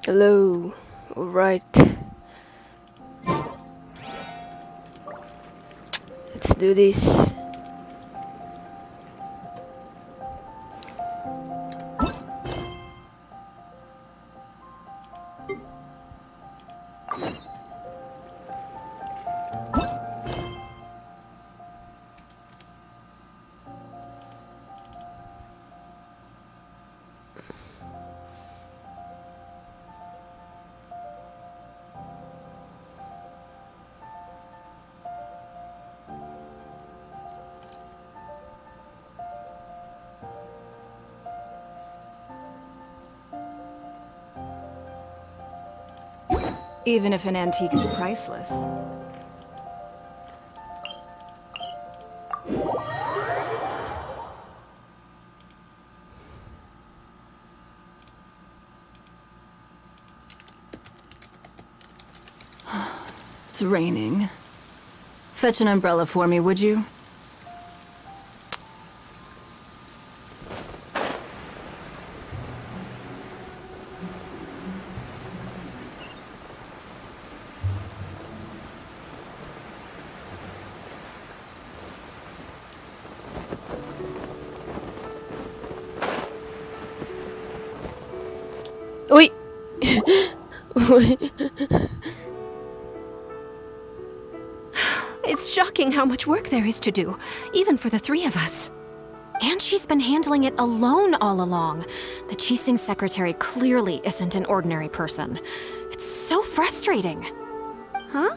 Hello. Alright. Let's do this. Even if an antique is priceless. It's raining. Fetch an umbrella for me, would you? Uy! It's shocking how much work there is to do, even for the three of us. And she's been handling it alone all along. The Qixing secretary clearly isn't an ordinary person. It's so frustrating. Huh?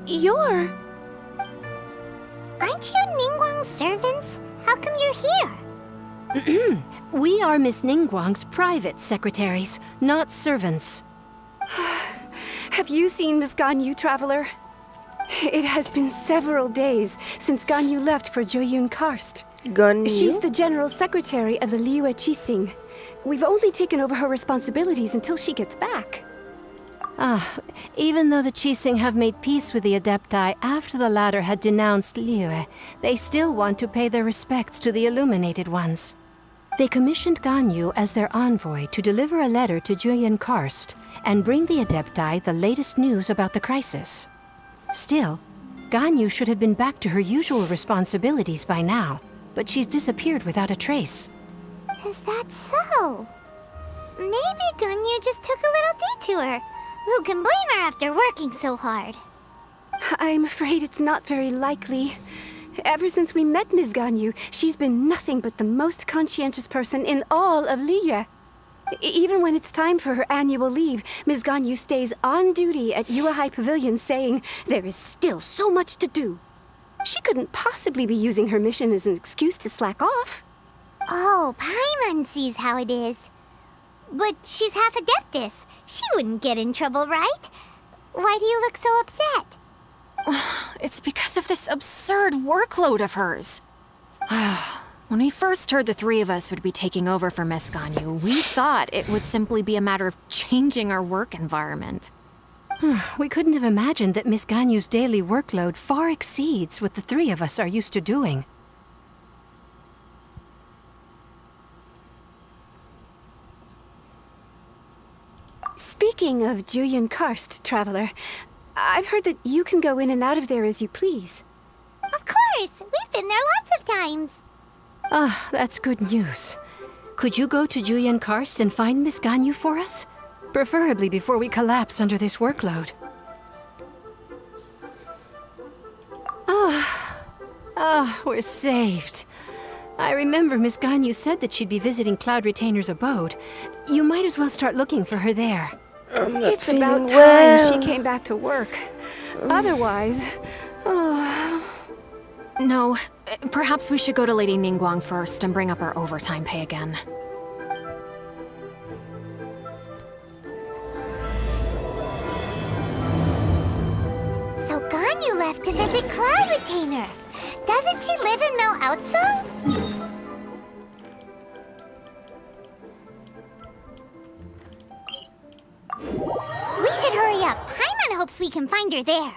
You're... Aren't you Ningguang's servants? How come you're here? We are Miss Ningguang's private secretaries, not servants. Have you seen Miss Ganyu, Traveler? It has been several days since Ganyu left for Joyun Karst. Gun She's you? the general secretary of the Liyue Qixing. We've only taken over her responsibilities until she gets back. Even though the Qixing have made peace with the Adepti after the latter had denounced Liyue, they still want to pay their respects to the Illuminated Ones. They commissioned Ganyu as their envoy to deliver a letter to Joyun Karst and bring the Adepti the latest news about the crisis. Still, Ganyu should have been back to her usual responsibilities by now, but she's disappeared without a trace. Is that so? Maybe Ganyu just took a little detour. Who can blame her after working so hard? I'm afraid it's not very likely. Ever since we met Ms. Ganyu, she's been nothing but the most conscientious person in all of Liyue. Even when it's time for her annual leave, Ms. Ganyu stays on duty at Yuehai Pavilion saying there is still so much to do. She couldn't possibly be using her mission as an excuse to slack off. Oh, Paimon sees how it is. But she's half Adeptus. She wouldn't get in trouble, right? Why do you look so upset? It's because of this absurd workload of hers. When we first heard the three of us would be taking over for Miss Ganyu, we thought it would simply be a matter of changing our work environment. We couldn't have imagined that Miss Ganyu's daily workload far exceeds what the three of us are used to doing. Speaking of Joyun Karst, Traveler, I've heard that you can go in and out of there as you please. Of course! We've been there lots of times. That's good news. Could you go to Joyun Karst and find Miss Ganyu for us? Preferably before we collapse under this workload. We're saved. I remember Miss Ganyu said that she'd be visiting Cloud Retainer's abode. You might as well start looking for her there. It's about time well. she came back to work. Otherwise... No, perhaps we should go to Lady Ningguang first and bring up our overtime pay again. So Ganyu left to visit Cloud Retainer. Doesn't she live in Mel Outsung? We should hurry up. Paimon hopes we can find her there.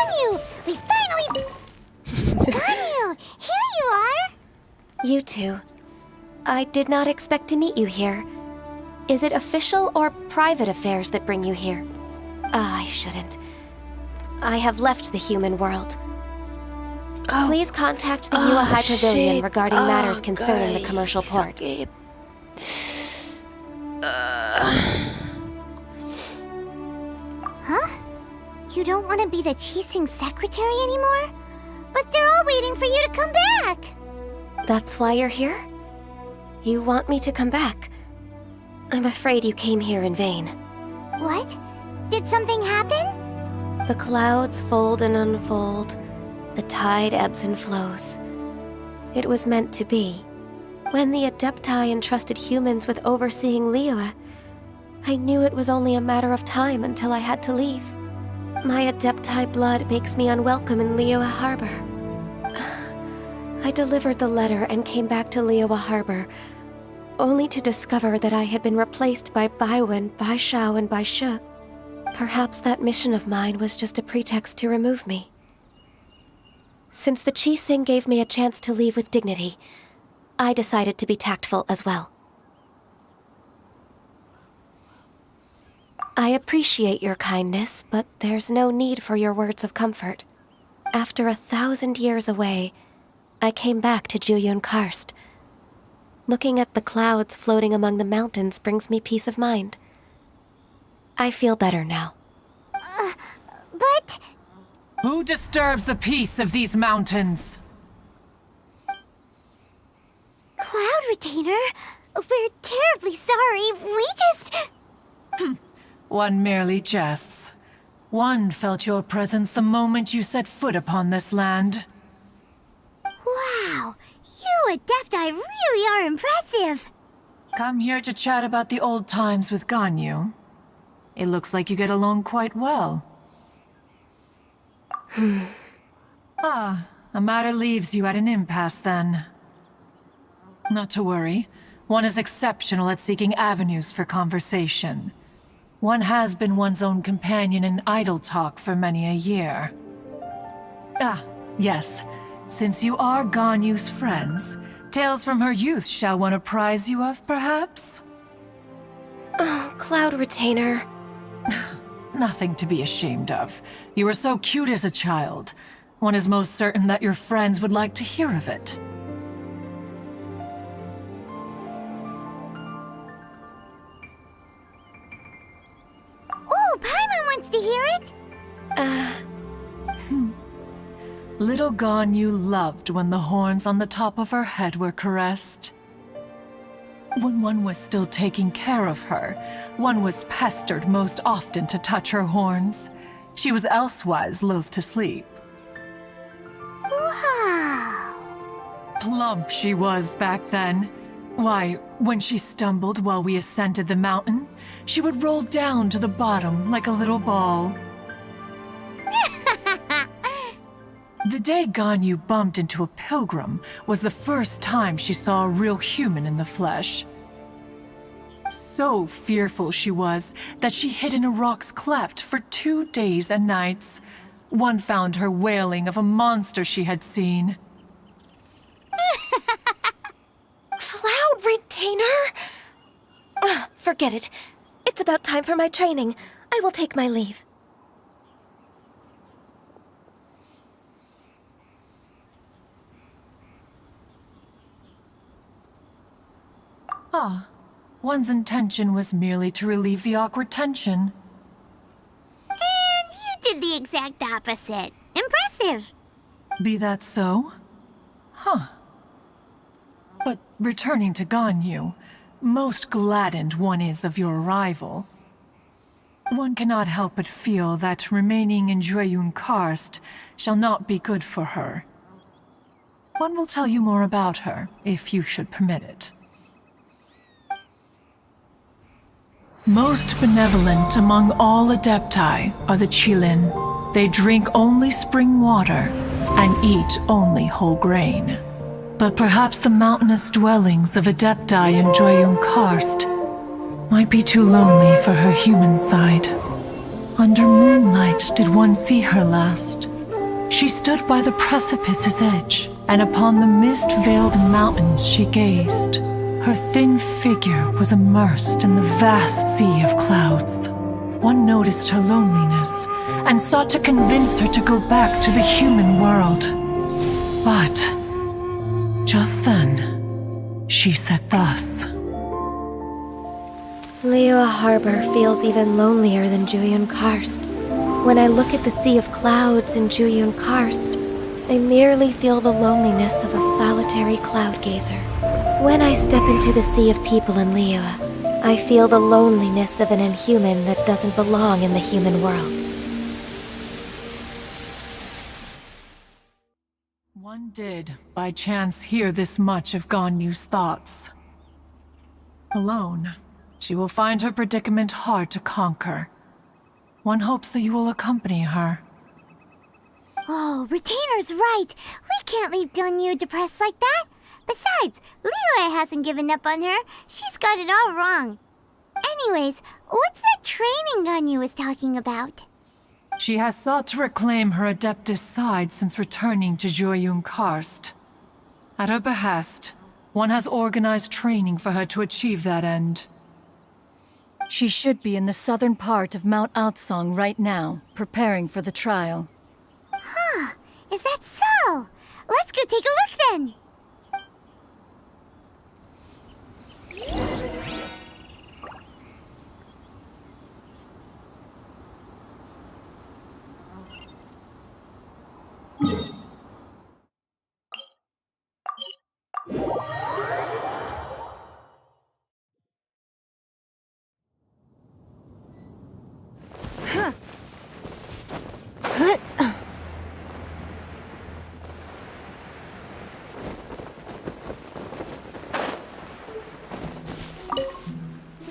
Ganyu! We finally... Ganyu! Here you are! You two. I did not expect to meet you here. Is it official or private affairs that bring you here? I shouldn't. I have left the human world. Please contact the Yuehai Pavilion shit. regarding matters concerning the guys, commercial port. sakit. Huh? You don't want to be the Qixing secretary anymore? But they're all waiting for you to come back! That's why you're here? You want me to come back? I'm afraid you came here in vain. What? Did something happen? The clouds fold and unfold. The tide ebbs and flows. It was meant to be. When the Adepti entrusted humans with overseeing Liyue, I knew it was only a matter of time until I had to leave. My Adepti blood makes me unwelcome in Liyue Harbor. I delivered the letter and came back to Liyue Harbor, only to discover that I had been replaced by Baiwen, Baishao, and Baishe. Perhaps that mission of mine was just a pretext to remove me. Since the Qixing gave me a chance to leave with dignity, I decided to be tactful as well. I appreciate your kindness, but there's no need for your words of comfort. After 1,000 years away, I came back to Juyun Karst. Looking at the clouds floating among the mountains brings me peace of mind. I feel better now. But... Who disturbs the peace of these mountains? Cloud Retainer, we're terribly sorry. We just... One merely jests. One felt your presence the moment you set foot upon this land. Wow, you Adepti really are impressive. Come here to chat about the old times with Ganyu. It looks like you get along quite well. A matter leaves you at an impasse then. Not to worry. One is exceptional at seeking avenues for conversation. One has been one's own companion in idle talk for many a year. Yes. Since you are Ganyu's friends, tales from her youth shall one apprise you of, perhaps? Oh, Cloud Retainer. Nothing to be ashamed of. You were so cute as a child. One is most certain that your friends would like to hear of it. Oh, Paimon wants to hear it. Little Ganyu loved when the horns on the top of her head were caressed. When one was still taking care of her, one was pestered most often to touch her horns. She was elsewise loath to sleep. Wow. Plump she was back then. Why, when she stumbled while we ascended the mountain, she would roll down to the bottom like a little ball. The day Ganyu bumped into a pilgrim was the first time she saw a real human in the flesh. So fearful she was that she hid in a rock's cleft for 2 days and nights. One found her wailing of a monster she had seen. Cloud Retainer? Forget it. It's about time for my training. I will take my leave. One's intention was merely to relieve the awkward tension. And you did the exact opposite. Impressive. Be that so? But returning to Ganyu, most gladdened one is of your arrival. One cannot help but feel that remaining in Juyun Karst shall not be good for her. One will tell you more about her, if you should permit it. Most benevolent among all Adepti are the Qilin. They drink only spring water and eat only whole grain. But perhaps the mountainous dwellings of Adepti in Juyun Karst might be too lonely for her human side. Under moonlight did one see her last. She stood by the precipice's edge, and upon the mist-veiled mountains she gazed. Her thin figure was immersed in the vast sea of clouds. One noticed her loneliness and sought to convince her to go back to the human world. But just then, she said thus. Liyue Harbor feels even lonelier than Jueyun Karst. When I look at the sea of clouds in Jueyun Karst, I merely feel the loneliness of a solitary cloud gazer. When I step into the sea of people in Liyue, I feel the loneliness of an inhuman that doesn't belong in the human world. One did, by chance, hear this much of Ganyu's thoughts. Alone, she will find her predicament hard to conquer. One hopes that you will accompany her. Oh, Retainer's right. We can't leave Ganyu depressed like that. Besides, Liyue hasn't given up on her. She's got it all wrong. Anyways, what's that training Ganyu was talking about? She has sought to reclaim her Adeptus side since returning to Jueyun Karst. At her behest, one has organized training for her to achieve that end. She should be in the southern part of Mount Aotsong right now, preparing for the trial. Huh, is that so? Let's go take a look then.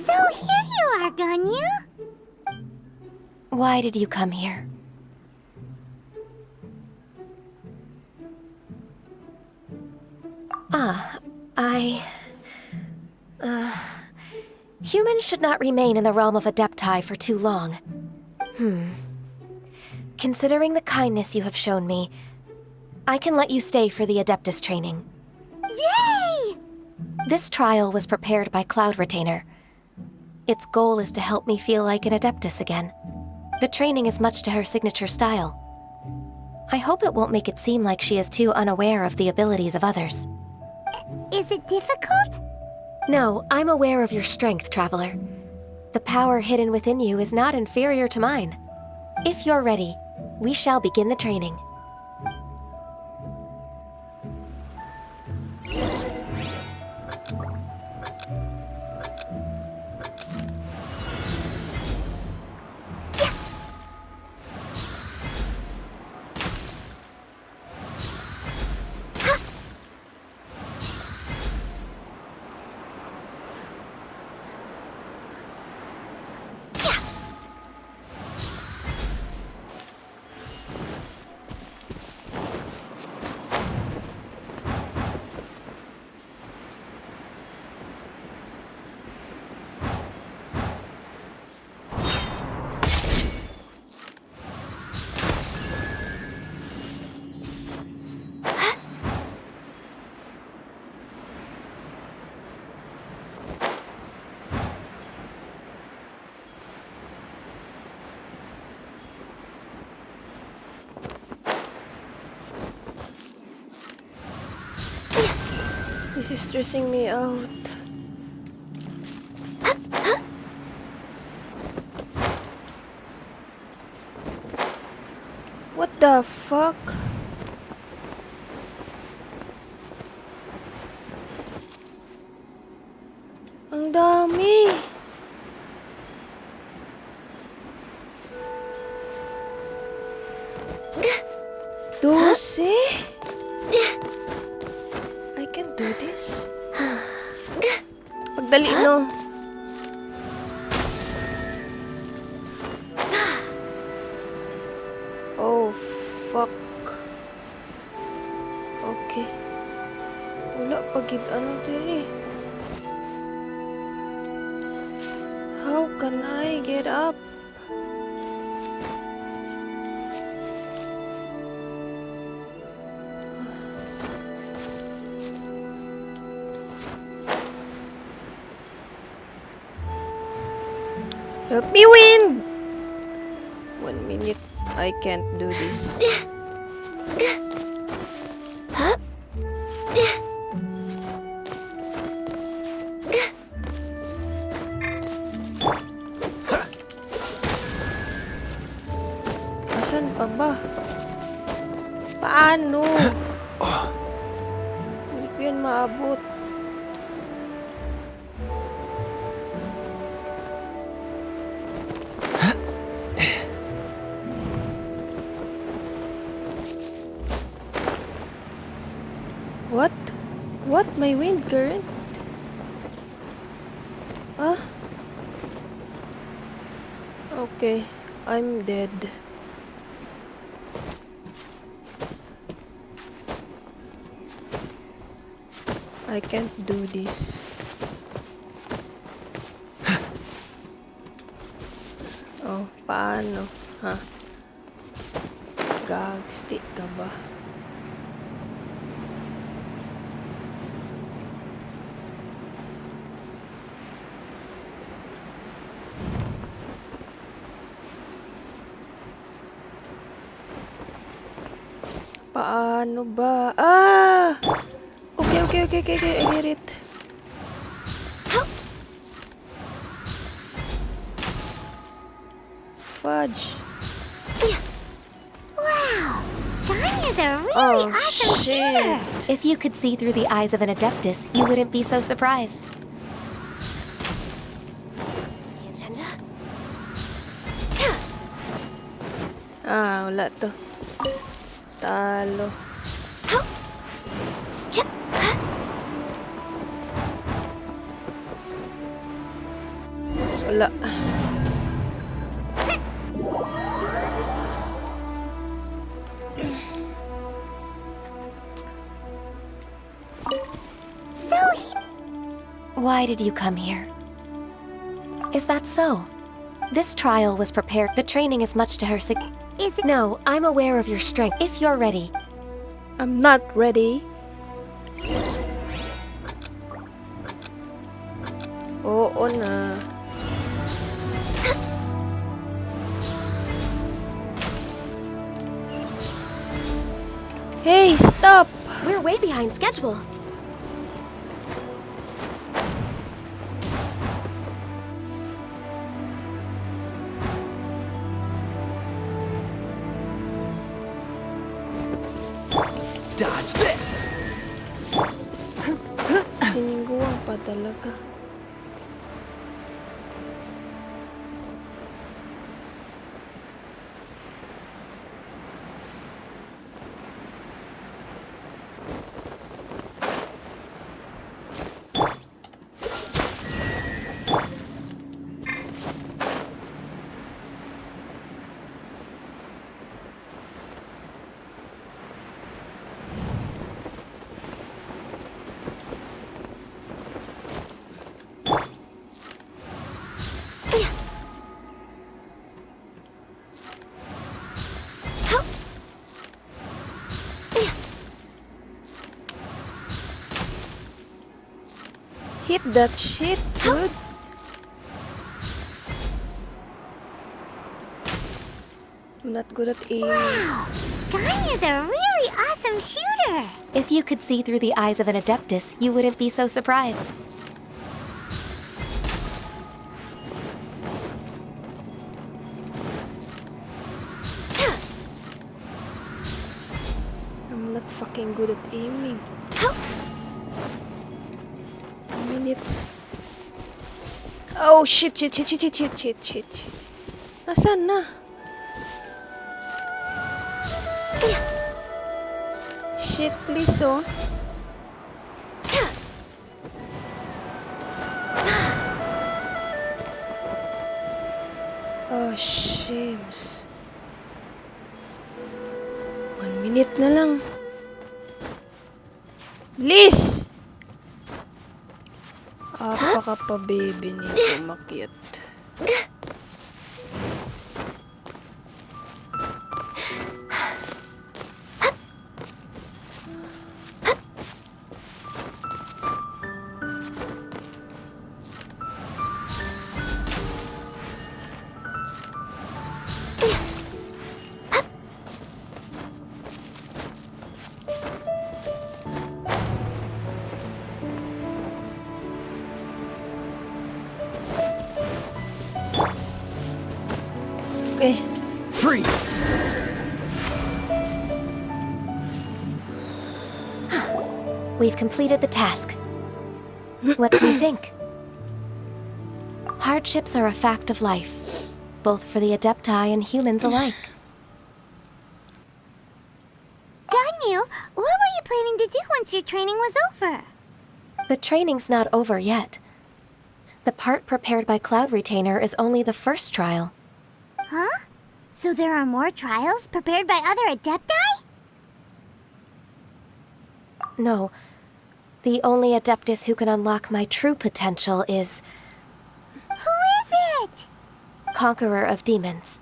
So here you are, Ganyu. Why did you come here? Humans should not remain in the realm of Adepti for too long. Considering the kindness you have shown me, I can let you stay for the Adeptus training. Yay! This trial was prepared by Cloud Retainer. Its goal is to help me feel like an Adeptus again. The training is much to her signature style. I hope it won't make it seem like she is too unaware of the abilities of others. Is it difficult? No, I'm aware of your strength, Traveler. The power hidden within you is not inferior to mine. If you're ready, we shall begin the training. This is stressing me out. What the fuck? Ang dami. Dose? I can do this. Pagdali, no? Oh, fuck. Okay. Wala pagid ano diri. How can I get up? Help me win! 1 minute. I can't do this. Asan pa ba? Paano? Hindi ko yan maabot. What? What? My wind current? Ah? Okay. I'm dead. I can't do this. Oh, paano? Ha? Gagstick ka ba? Paano ba? Ah! Okay, I get it. Fudge. Wow! Ganya's a really Oh, awesome shooter! shit. If you could see through the eyes of an Adeptus, you wouldn't be so surprised. The agenda? Ah, wala to. Talo. Wala. Why did you come here? Is that so? This trial was prepared. The training is much to her Is it? No, I'm aware of your strength. If you're ready. I'm not ready. Oo na. Hey, stop! We're way behind schedule. Dodge this! Siningguang pa talaga. Hit that shit, dude. I'm not good at aiming. Wow! Ganya's a really awesome shooter! If you could see through the eyes of an Adeptus, you wouldn't be so surprised. I'm not fucking good at aiming. Minutes. Oh shit. Nasaan na? Shit, please, oh. Oh, shames. 1 minute na lang. Please! Apa ka pa, baby nito, makyat. Eh, Freeze! We've completed the task. What do you think? Hardships are a fact of life, both for the Adepti and humans alike. Ganyu, what were you planning to do once your training was over? The training's not over yet. The part prepared by Cloud Retainer is only the first trial. Huh? So there are more trials prepared by other Adepti? No. The only Adeptus who can unlock my true potential is Who is it? Conqueror of Demons.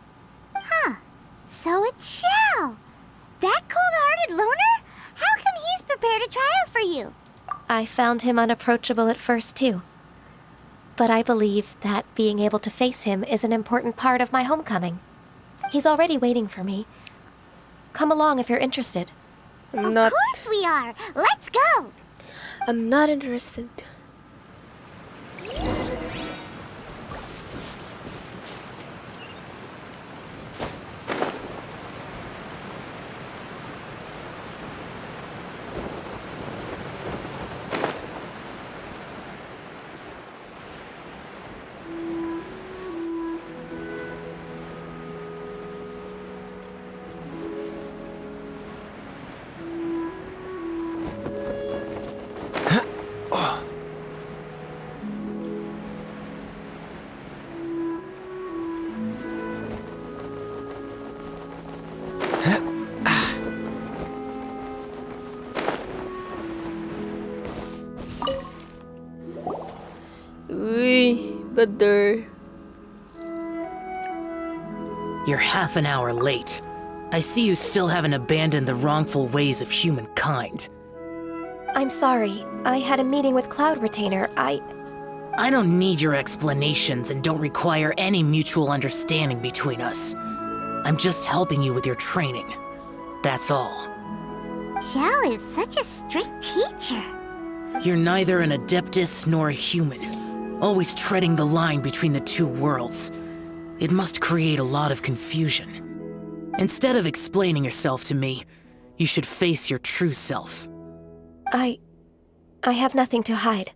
Huh. So it's Xiao. That cold-hearted loner? How come he's prepared a trial for you? I found him unapproachable at first, too. But I believe that being able to face him is an important part of my homecoming. He's already waiting for me. Come along if you're interested. I'm Of not. course we are. Let's go. I'm not interested. Uy, brother. You're half an hour late. I see you still haven't abandoned the wrongful ways of humankind. I'm sorry. I had a meeting with Cloud Retainer. I don't need your explanations and don't require any mutual understanding between us. I'm just helping you with your training. That's all. Xiao is such a strict teacher. You're neither an Adeptus nor a human, always treading the line between the two worlds. It must create a lot of confusion. Instead of explaining yourself to me, you should face your true self. I have nothing to hide.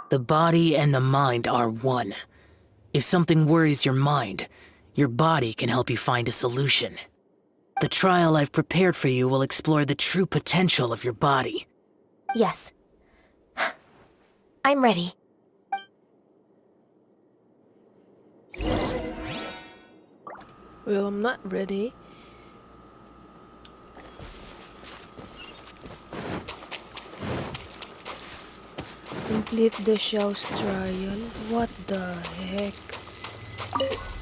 The body and the mind are one. If something worries your mind, your body can help you find a solution. The trial I've prepared for you will explore the true potential of your body. Yes. I'm ready. Well, I'm not ready. Complete the Xiao's trial? What the heck?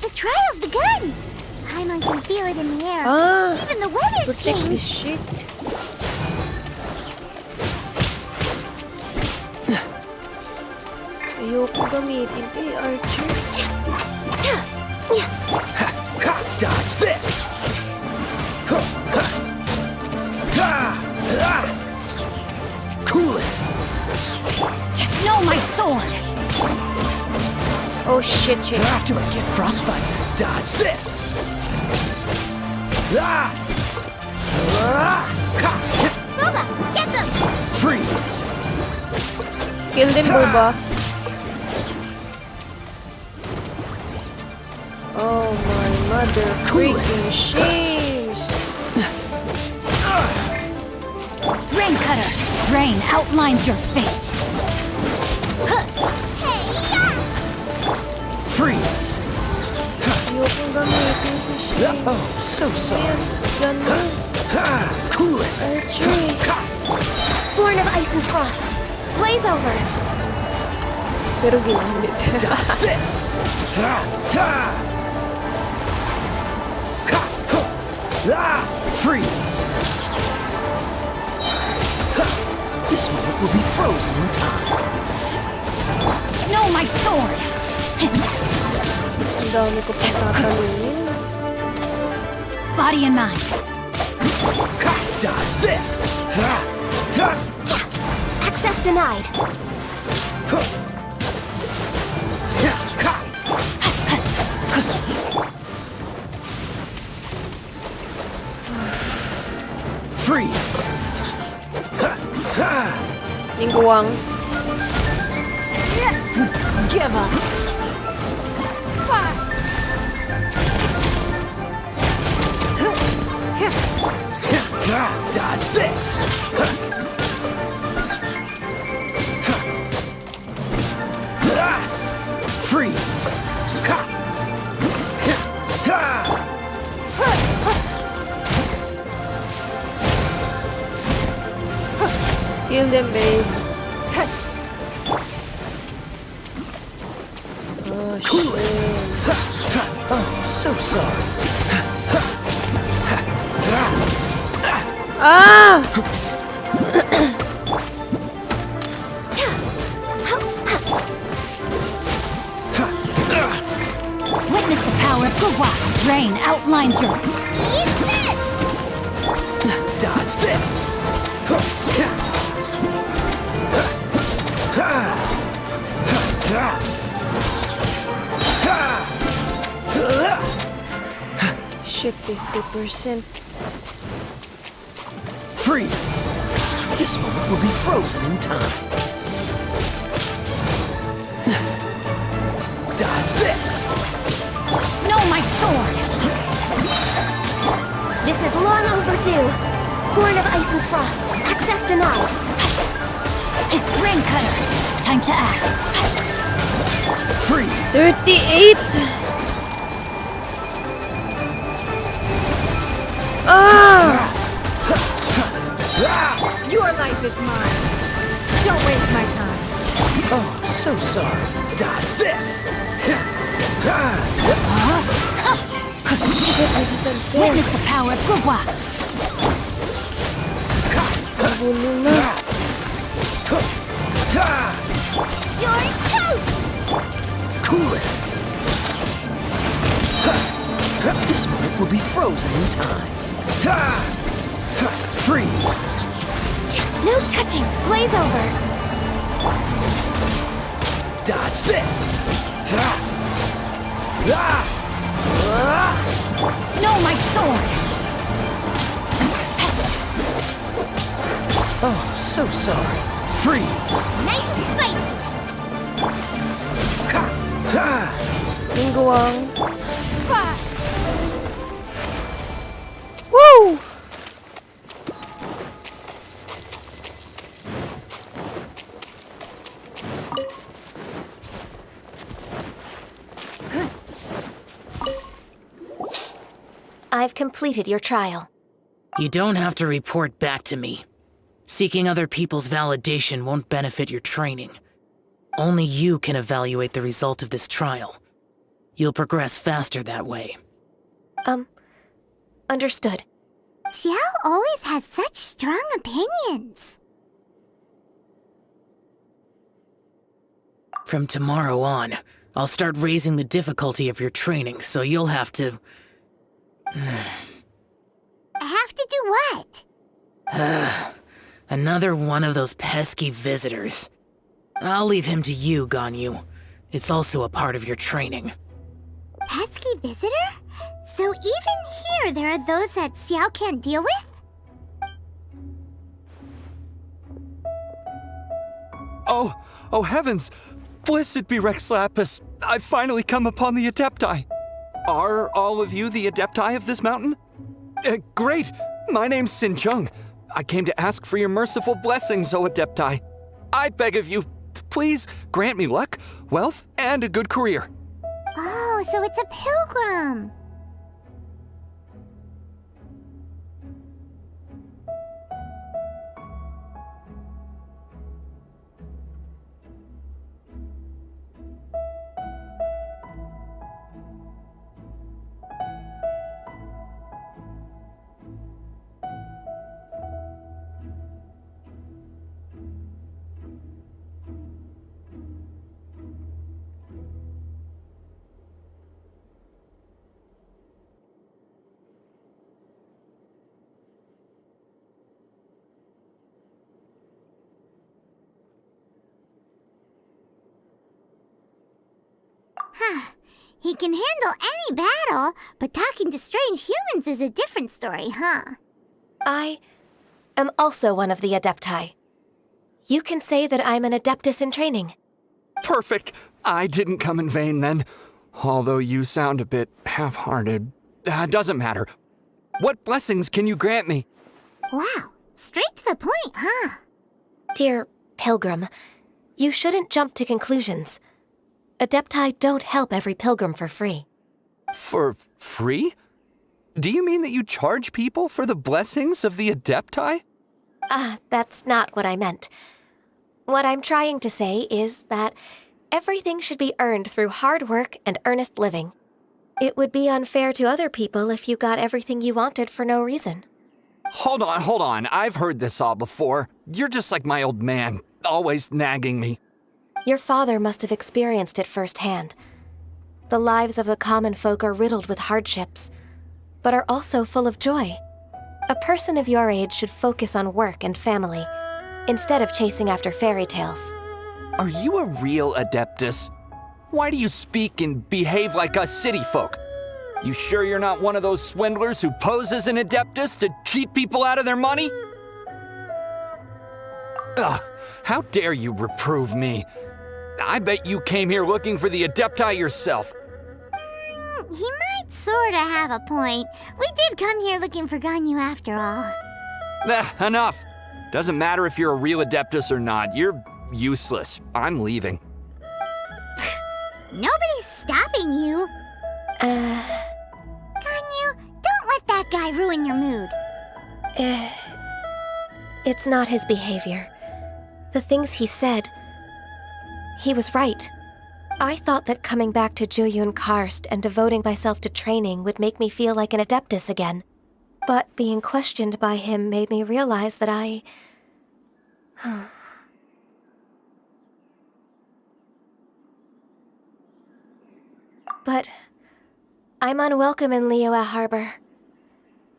The trial's begun! Paimon can feel it in the air. Ah! Even the weather's Protect changed. this shit. Ayoko gamitin to Archer. Dodge this! Cool it! No, my sword! Oh shit, shit. Do I get frostbite? Dodge this! Booba, get them! Freeze! Kill them, Boba. Oh my mother freaking shames. Rain Cutter! Rain outlines your fate! Freeze! Ayoko gamitin si Shane. Oh, so sorry. Ganun. Cool it! Archer. Born of Ice and Frost. Blaze over. Pero ginamit. Dodge this! Freeze! This moment will be frozen in time. No, my sword! Ang dami ko pang tatalunin. Body and mind. Dodge this! Access denied. Freeze! Ningguang. Give up! Dodge this! Freeze! Kill them, babe. Oh, shit. Oh, so sorry. Ah! Witness the power of Kwen. Rain outlines your... Eat this! Dodge this! Shit, 50%. Freeze! This moment will be frozen in time. Dodge this! No, my sword! This is long overdue. Born of ice and frost. Access denied. Rain cutter. Time to act. Freeze! 38! Ah! Your life is mine. Don't waste my time. Oh, so sorry. Dodge this! Shit, this is unfair. Witness the power of Kwen. Nabulong na. You're toast! Cool it! This moment will be frozen in time. Freeze! No touching. Blaze over. Dodge this! No, my sword! Oh, so sorry. Freeze! Nice and spicy! Ningguang. Woo! I've completed your trial. You don't have to report back to me. Seeking other people's validation won't benefit your training. Only you can evaluate the result of this trial. You'll progress faster that way. Understood. Xiao always has such strong opinions. From tomorrow on, I'll start raising the difficulty of your training, so you'll have to... I have to do what? Another one of those pesky visitors. I'll leave him to you, Ganyu. It's also a part of your training. Pesky visitor? So even here there are those that Xiao can't deal with? Oh heavens! Blessed be Rex Lapis! I've finally come upon the Adepti! Are all of you the Adepti of this mountain? Great! My name's Sin Chung. I came to ask for your merciful blessings, O Adepti. I beg of you, please grant me luck, wealth, and a good career. Oh, so it's a pilgrim. He can handle any battle, but talking to strange humans is a different story, huh? am also one of the Adepti. You can say that I'm an Adeptus in training. Perfect. I didn't come in vain then. Although you sound a bit half-hearted. Doesn't matter. What blessings can you grant me? Wow, straight to the point, huh? Dear Pilgrim, you shouldn't jump to conclusions. Adepti don't help every pilgrim for free. For free? Do you mean that you charge people for the blessings of the Adepti? That's not what I meant. What I'm trying to say is that everything should be earned through hard work and earnest living. It would be unfair to other people if you got everything you wanted for no reason. Hold on. I've heard this all before. You're just like my old man, always nagging me. Your father must have experienced it firsthand. The lives of the common folk are riddled with hardships, but are also full of joy. A person of your age should focus on work and family, instead of chasing after fairy tales. Are you a real Adeptus? Why do you speak and behave like us city folk? You sure you're not one of those swindlers who pose as an Adeptus to cheat people out of their money? Ugh, how dare you reprove me? I bet you came here looking for the Adepti yourself. He might sorta have a point. We did come here looking for Ganyu after all. Enough. Doesn't matter if you're a real Adeptus or not. You're useless. I'm leaving. Nobody's stopping you. Ganyu, don't let that guy ruin your mood. It's not his behavior. The things he said, he was right. I thought that coming back to Jueyun Karst and devoting myself to training would make me feel like an Adeptus again. But being questioned by him made me realize that I... But I'm unwelcome in Liyue Harbor.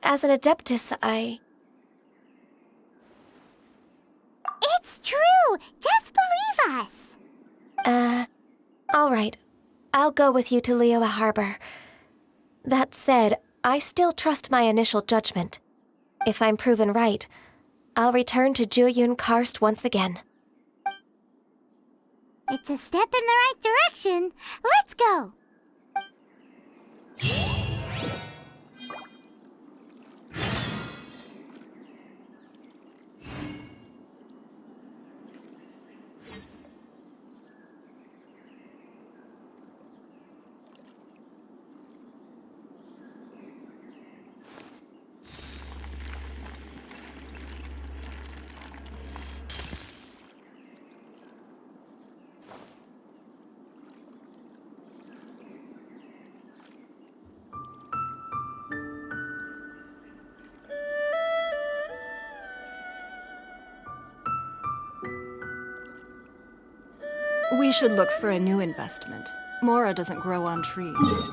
As an Adeptus, It's true! Just believe us! All right. I'll go with you to Liyue Harbor. That said, I still trust my initial judgment. If I'm proven right, I'll return to Jueyun Karst once again. It's a step in the right direction. Let's go! We should look for a new investment. Mora doesn't grow on trees.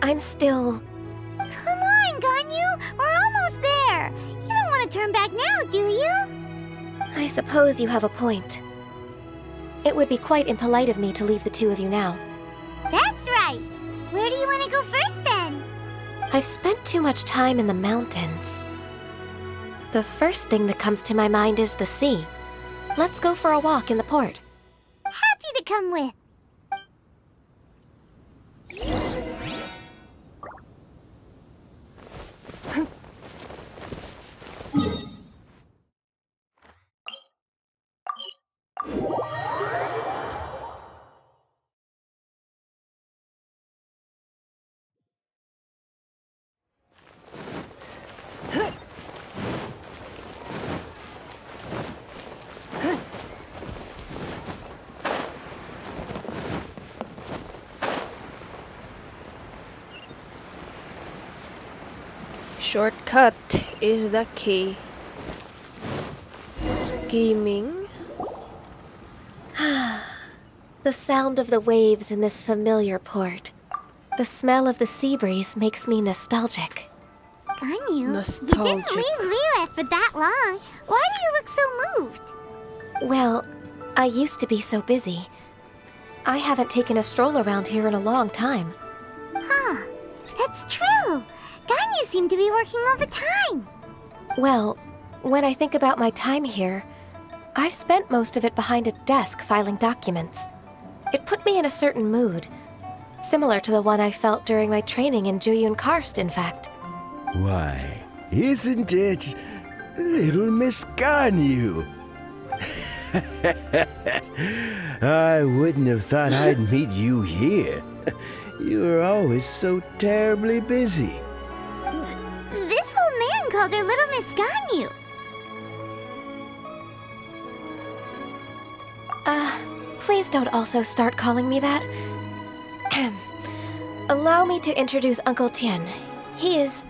I'm still... Come on, Ganyu! We're almost there! You don't want to turn back now, do you? I suppose you have a point. It would be quite impolite of me to leave the two of you now. That's right! Where do you want to go first, then? I've spent too much time in the mountains. The first thing that comes to my mind is the sea. Let's go for a walk in the port. Happy to come with. Shortcut is the key. Gaming. The sound of the waves in this familiar port. The smell of the sea breeze makes me nostalgic. Ganyu, you Nostalgic. didn't leave Liyue for that long. Why do you look so moved? Well, I used to be so busy. I haven't taken a stroll around here in a long time. Huh, that's true. Ganyu seemed to be working all the time. Well, when I think about my time here, I've spent most of it behind a desk filing documents. It put me in a certain mood, similar to the one I felt during my training in Juyun Karst, in fact. Why, isn't it little Miss Ganyu? I wouldn't have thought I'd meet you here. You were always so terribly busy. This old man called her Little Miss Ganyu. Please don't also start calling me that. Allow me to introduce Uncle Tien. He is...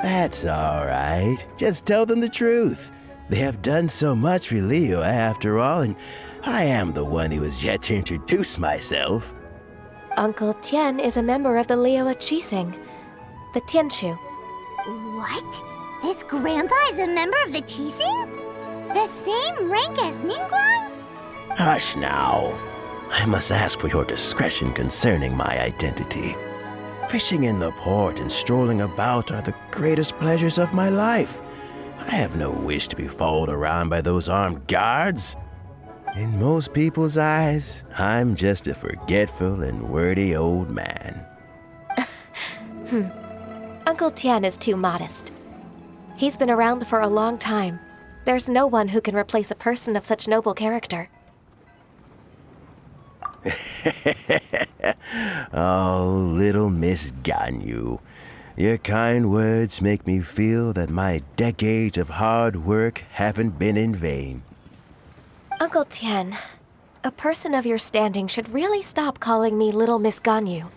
That's all right. Just tell them the truth. They have done so much for Liyue after all, and I am the one who has yet to introduce myself. Uncle Tien is a member of the Liyue Qixing, the Tianshu. What? This grandpa is a member of the Qixing? The same rank as Ningguang? Hush now. I must ask for your discretion concerning my identity. Fishing in the port and strolling about are the greatest pleasures of my life. I have no wish to be followed around by those armed guards. In most people's eyes, I'm just a forgetful and wordy old man. Uncle Tien is too modest. He's been around for a long time. There's no one who can replace a person of such noble character. Oh, little Miss Ganyu. Your kind words make me feel that my decades of hard work haven't been in vain. Uncle Tien, a person of your standing should really stop calling me Little Miss Ganyu.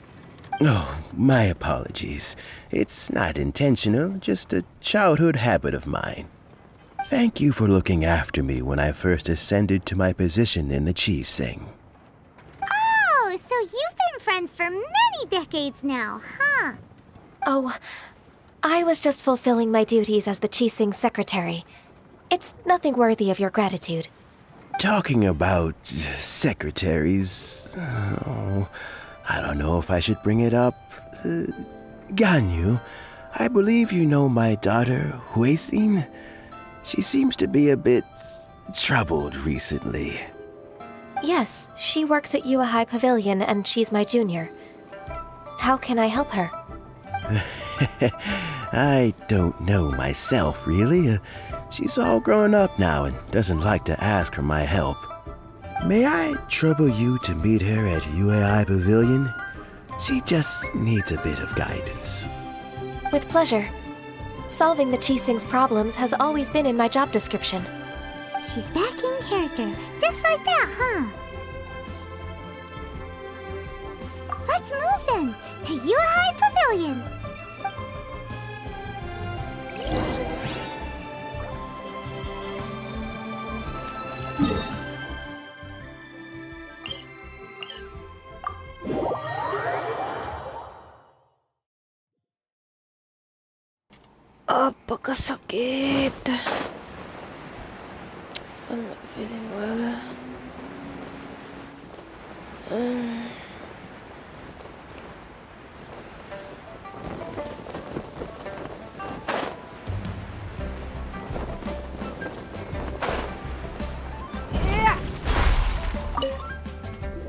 Oh, my apologies. It's not intentional, just a childhood habit of mine. Thank you for looking after me when I first ascended to my position in the Qixing. Oh, so you've been friends for many decades now, huh? Oh, I was just fulfilling my duties as the Qixing secretary. It's nothing worthy of your gratitude. Talking about secretaries... Oh, I don't know if I should bring it up. Ganyu, I believe you know my daughter, Huixin. She seems to be a bit troubled recently. Yes, she works at Yua High Pavilion and she's my junior. How can I help her? I don't know myself, really. She's all grown up now and doesn't like to ask for my help. May I trouble you to meet her at UAI Pavilion? She just needs a bit of guidance. With pleasure. Solving the Qixing's problems has always been in my job description. She's back in character, just like that, huh? Let's move then, to Yua High Pavilion. Apakasakit. I'm not feeling well.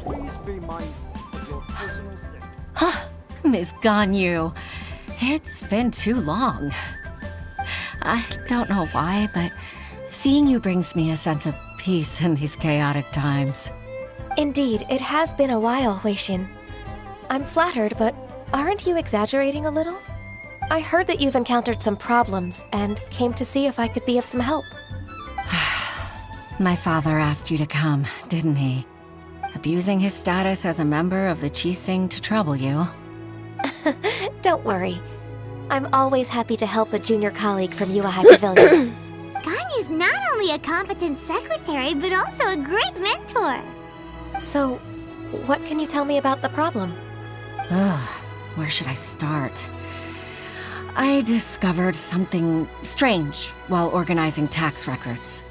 Please be mindful of your personal safety. Miss Ganyu, it's been too long. I don't know why, but seeing you brings me a sense of peace in these chaotic times. Indeed, it has been a while, Huixin. I'm flattered, but aren't you exaggerating a little? I heard that you've encountered some problems and came to see if I could be of some help. My father asked you to come, didn't he? Abusing his status as a member of the Qixing to trouble you. Don't worry. I'm always happy to help a junior colleague from Yuahai Pavilion. Ganyu's not only a competent secretary, but also a great mentor. So, what can you tell me about the problem? Ugh, where should I start? I discovered something strange while organizing tax records.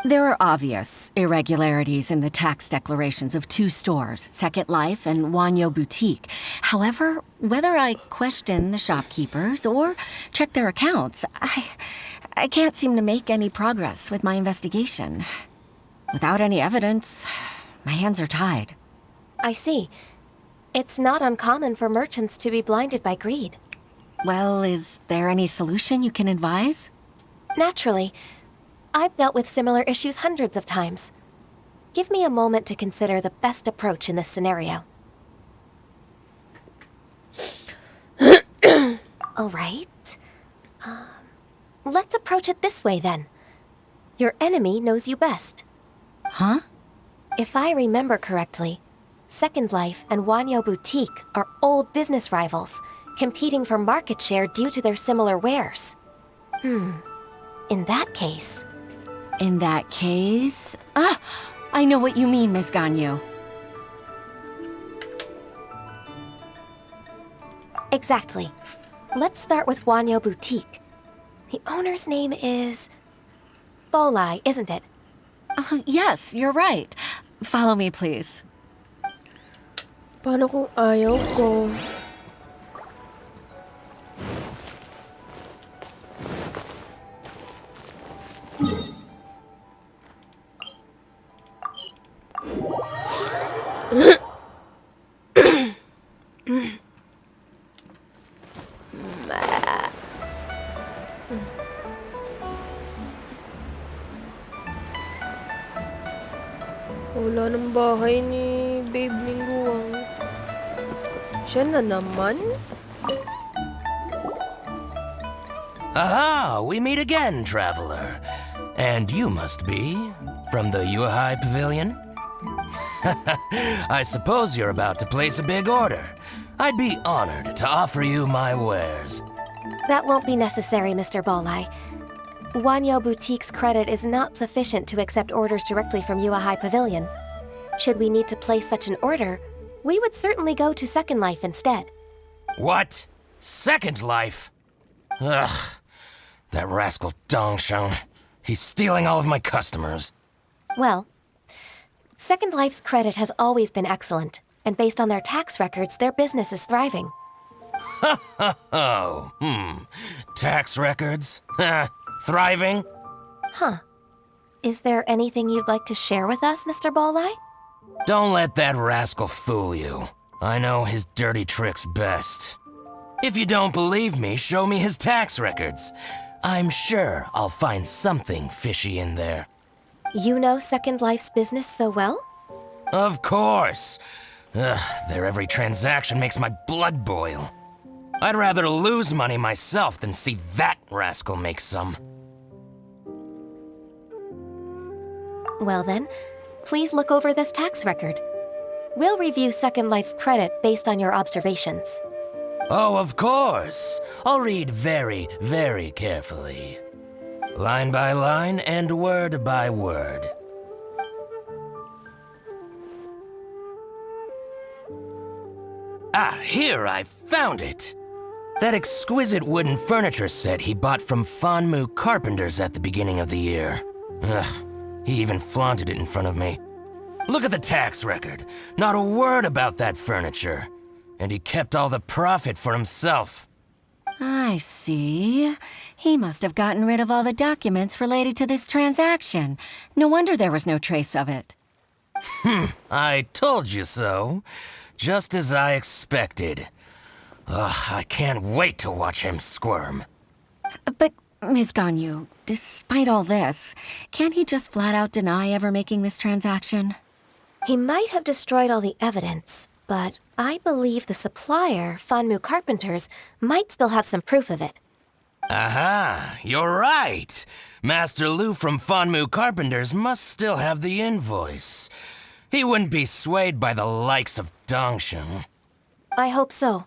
There are obvious irregularities in the tax declarations of 2 stores, Second Life and Wanyo Boutique. However, whether I question the shopkeepers or check their accounts, I can't seem to make any progress with my investigation. Without any evidence, my hands are tied. I see. It's not uncommon for merchants to be blinded by greed. Well, is there any solution you can advise? Naturally. I've dealt with similar issues hundreds of times. Give me a moment to consider the best approach in this scenario. All right. Let's approach it this way, then. Your enemy knows you best. Huh? If I remember correctly, Second Life and Wanyo Boutique are old business rivals, competing for market share due to their similar wares. In that case... I know what you mean, Miss Ganyu. Exactly. Let's start with Wanyo Boutique. The owner's name is... Bolai, isn't it? Yes, you're right. Follow me, please. Paano kung ayaw ko? Wala ng bahay ni Babe Lingguang. Siya na naman? Aha! We meet again, traveler. And you must be from the Yuahai Pavilion? I suppose you're about to place a big order. I'd be honored to offer you my wares. That won't be necessary, Mr. Bolai. Wanyo Boutique's credit is not sufficient to accept orders directly from Yuahai Pavilion. Should we need to place such an order, we would certainly go to Second Life instead. What? Second Life? Ugh. That rascal Dongsheng. He's stealing all of my customers. Well, Second Life's credit has always been excellent, and based on their tax records, their business is thriving. Tax records? Thriving? Huh. Is there anything you'd like to share with us, Mr. Bolai? Don't let that rascal fool you. I know his dirty tricks best. If you don't believe me, show me his tax records. I'm sure I'll find something fishy in there. You know Second Life's business so well? Of course. Ugh, their every transaction makes my blood boil. I'd rather lose money myself than see that rascal make some. Well then, please look over this tax record. We'll review Second Life's credit based on your observations. Oh, of course. I'll read very, very carefully. Line by line and word by word. Ah, here, I found it! That exquisite wooden furniture set he bought from Fanmu Carpenters at the beginning of the year. Ugh, he even flaunted it in front of me. Look at the tax record. Not a word about that furniture. And he kept all the profit for himself. I see. He must have gotten rid of all the documents related to this transaction. No wonder there was no trace of it. I told you so. Just as I expected. Ugh, I can't wait to watch him squirm. But, Ms. Ganyu, despite all this, can't he just flat out deny ever making this transaction? He might have destroyed all the evidence, but I believe the supplier, Fanmu Carpenters, might still have some proof of it. Aha, you're right. Master Lu from Fanmu Carpenters must still have the invoice. He wouldn't be swayed by the likes of Dongsheng. I hope so.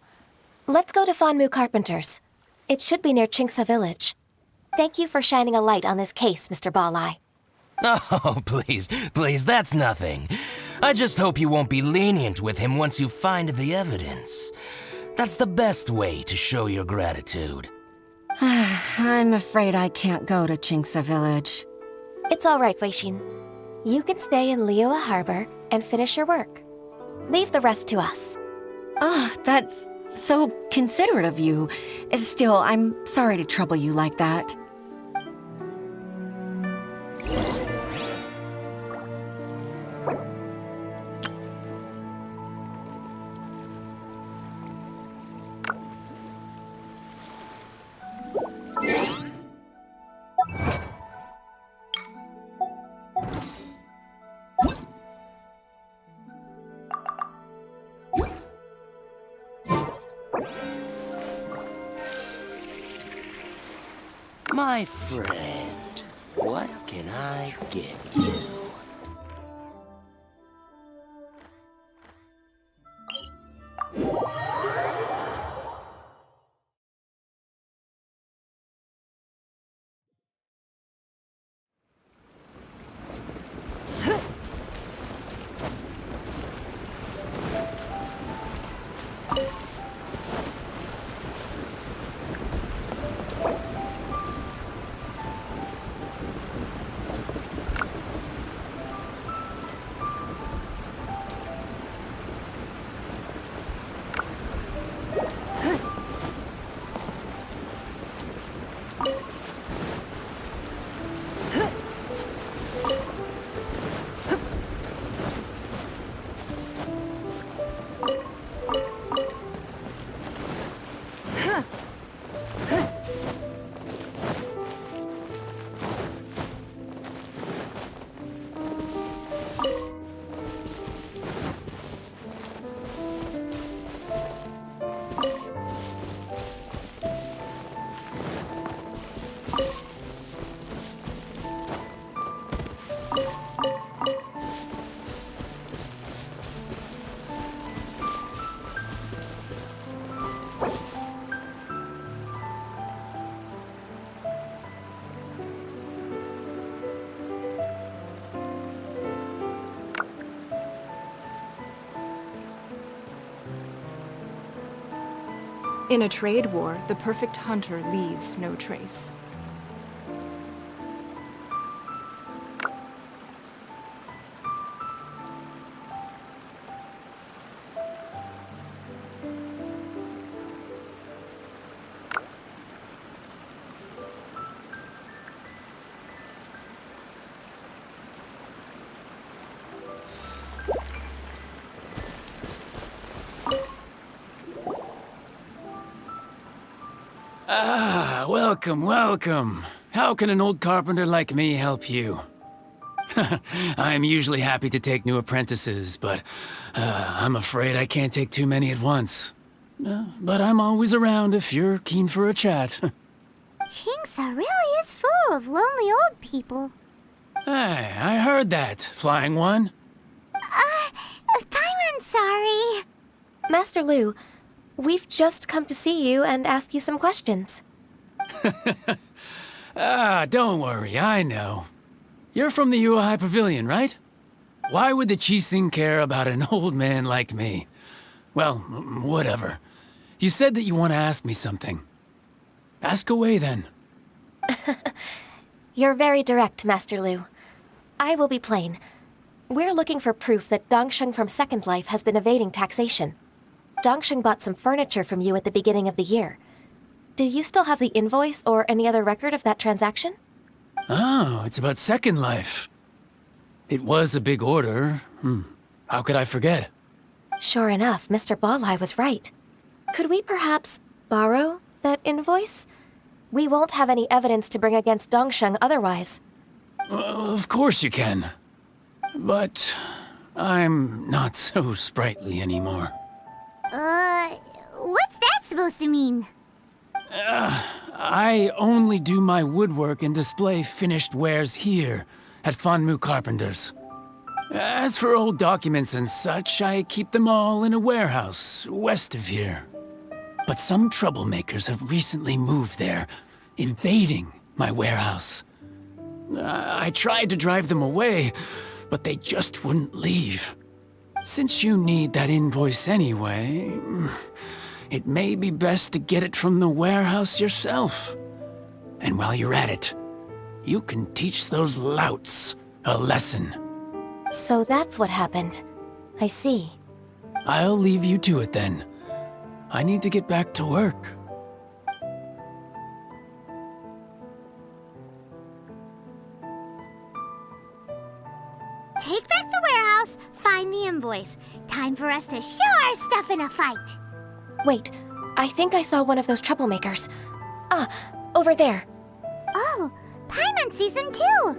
Let's go to Fanmu Carpenters. It should be near Chinksa village. Thank you for shining a light on this case, Mr. Balai. Oh, please, that's nothing. I just hope you won't be lenient with him once you find the evidence. That's the best way to show your gratitude. I'm afraid I can't go to Chinksa village. It's all right, Weishin. You can stay in Liyue Harbor and finish your work. Leave the rest to us. Ah, that's so considerate of you. Still, I'm sorry to trouble you like that. My friend, what can I get you? In a trade war, the perfect hunter leaves no trace. Ah, welcome, welcome. How can an old carpenter like me help you? I'm usually happy to take new apprentices, but I'm afraid I can't take too many at once. But I'm always around if you're keen for a chat. Chinksa really is full of lonely old people. Hey, I heard that, Flying One. Paimon's sorry. Master Lu, we've just come to see you and ask you some questions. Don't worry, I know. You're from the Yuehai Pavilion, right? Why would the Qixing care about an old man like me? Well, whatever. You said that you want to ask me something. Ask away, then. You're very direct, Master Lu. I will be plain. We're looking for proof that Dongsheng from Second Life has been evading taxation. Dongsheng bought some furniture from you at the beginning of the year. Do you still have the invoice or any other record of that transaction? Oh, it's about Second Life. It was a big order. How could I forget? Sure enough, Mr. Balai was right. Could we perhaps borrow that invoice? We won't have any evidence to bring against Dongsheng otherwise. Of course you can. But I'm not so sprightly anymore. What's that supposed to mean? I only do my woodwork and display finished wares here at Fanmu Carpenters. As for old documents and such, I keep them all in a warehouse west of here. But some troublemakers have recently moved there, invading my warehouse. I tried to drive them away, but they just wouldn't leave. Since you need that invoice anyway, it may be best to get it from the warehouse yourself. And while you're at it, you can teach those louts a lesson. So that's what happened. I see. I'll leave you to it then. I need to get back to work. Take back the warehouse, find the invoice. Time for us to show our stuff in a fight. Wait, I think I saw one of those troublemakers. Ah, over there. Oh, Paimon sees them too.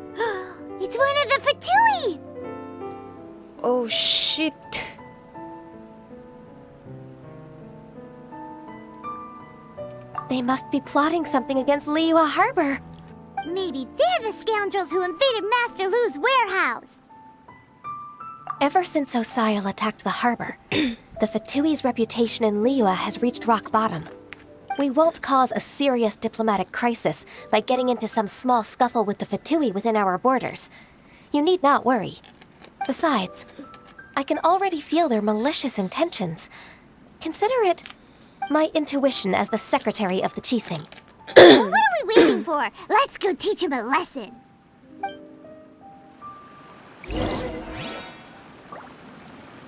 It's one of the Fatui. Oh shit. They must be plotting something against Liyue Harbor. Maybe they're the scoundrels who invaded Master Lu's warehouse. Ever since Osial attacked the harbor, the Fatui's reputation in Liyue has reached rock bottom. We won't cause a serious diplomatic crisis by getting into some small scuffle with the Fatui within our borders. You need not worry. Besides, I can already feel their malicious intentions. Consider it my intuition as the secretary of the Chising. What are we waiting for? Let's go teach him a lesson.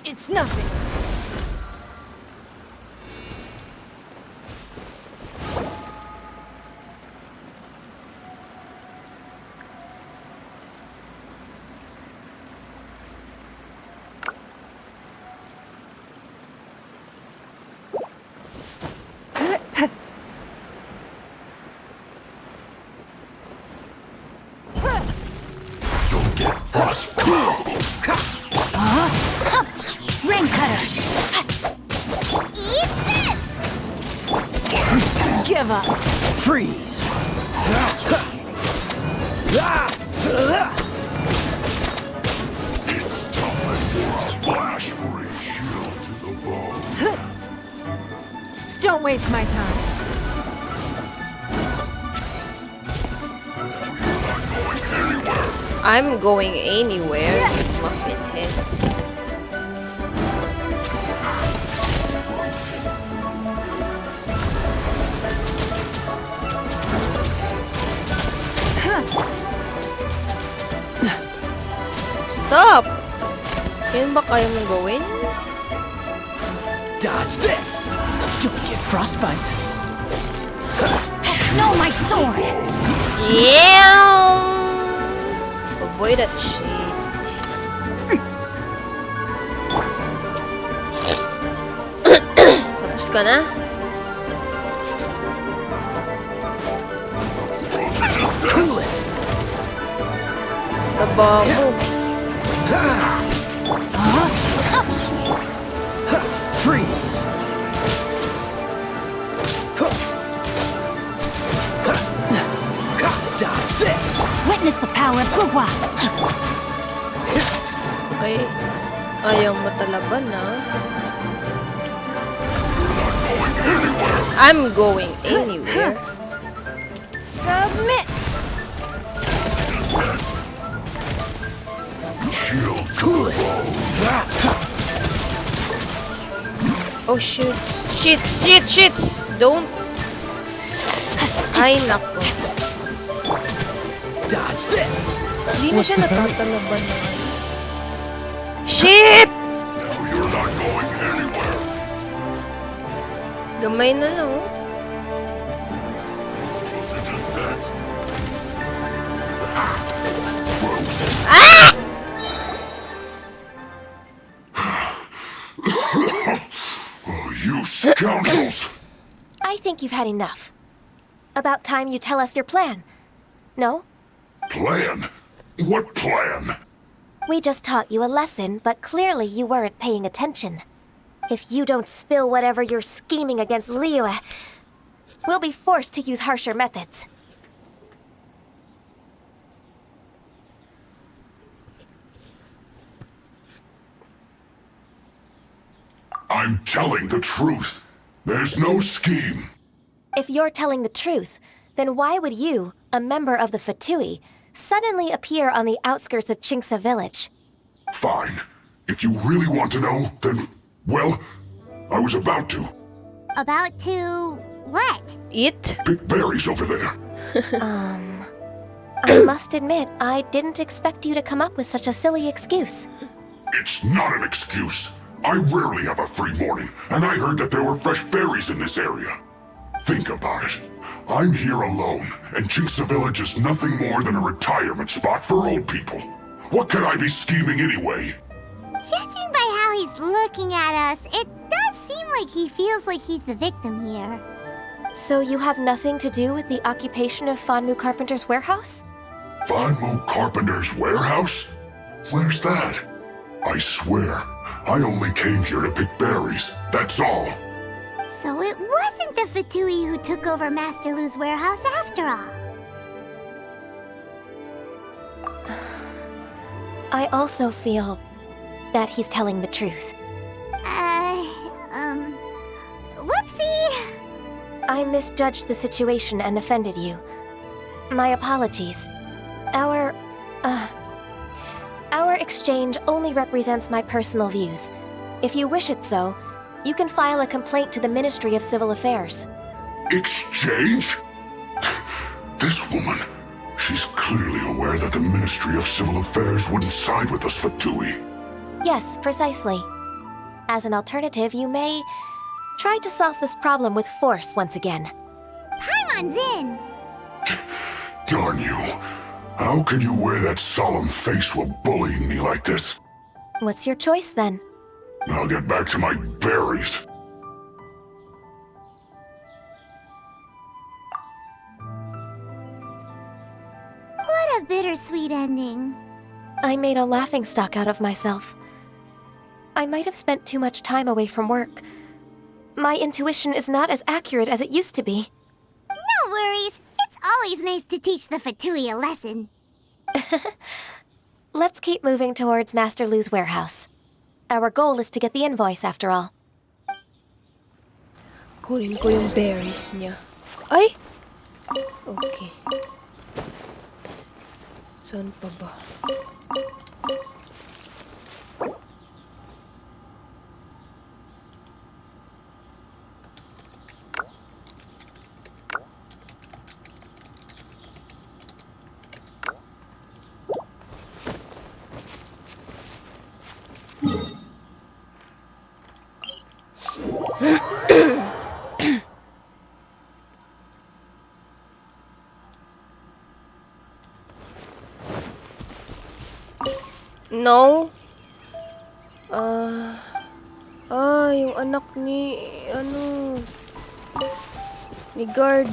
It's nothing. Ring cutter! Eat this! Give up! Freeze! It's time for a flash break. Shield to the bone. Don't waste my time. I'm going anywhere, you muffin heads. Stop! Yan ba kaya mong gawin? Dodge this! Don't get frostbite. No, my sword! Yeah! Avoid that shit. Tapos ka na? Cool it! Taba mo. Freeze! Dodge this! Witness the power of Hugwa! Okay. Ayaw matalaban na. I'm going anywhere. Submit! Cool it! Oh shit. Shit! Don't. Ay, nako. Dodge this! Hindi na siya natatalaban na. Shit! You're not going anywhere. Gamay na lang, oh. Ah! You scoundrels! I think you've had enough. About time you tell us your plan. No? Plan? What plan? We just taught you a lesson, but clearly you weren't paying attention. If you don't spill whatever you're scheming against Liyue, we'll be forced to use harsher methods. I'm telling the truth. There's no scheme. If you're telling the truth, then why would you, a member of the Fatui, suddenly appear on the outskirts of Chinksa village? Fine. If you really want to know, then, well, I was about to. About to what? Eat? Pick berries over there. I must admit, I didn't expect you to come up with such a silly excuse. It's not an excuse. I rarely have a free morning, and I heard that there were fresh berries in this area. Think about it. I'm here alone, and Chinksa Village is nothing more than a retirement spot for old people. What could I be scheming anyway? Judging by how he's looking at us, it does seem like he feels like he's the victim here. So you have nothing to do with the occupation of Fanmu Carpenter's warehouse? Fanmu Carpenter's warehouse? Where's that? I swear, I only came here to pick berries, that's all. So it wasn't the Fatui who took over Master Lu's warehouse after all. I also feel that he's telling the truth. Whoopsie! I misjudged the situation and offended you. My apologies. Our exchange only represents my personal views. If you wish it so, you can file a complaint to the Ministry of Civil Affairs. Exchange? This woman, she's clearly aware that the Ministry of Civil Affairs wouldn't side with us Fatui. Yes, precisely. As an alternative, you may try to solve this problem with force once again. Paimon's in! Darn you. How can you wear that solemn face while bullying me like this? What's your choice then? I'll get back to my berries. What a bittersweet ending. I made a laughingstock out of myself. I might have spent too much time away from work. My intuition is not as accurate as it used to be. No worries. It's always nice to teach the Fatui a lesson. Let's keep moving towards Master Lu's warehouse. Our goal is to get the invoice after all. Kunin ko yung berries niya. Ay! Okay. Saan pa ba? No. Yung anak ni, ni guard.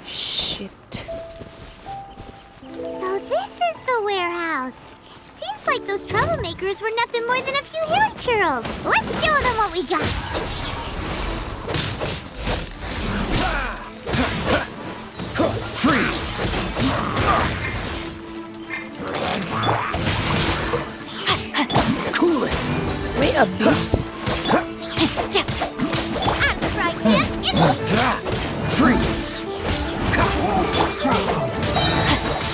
Shit. So this is the warehouse. Seems like those troublemakers were nothing more than a few hair churls. Let's show them what we got. Freeze! Cool it! May abyss? Freeze!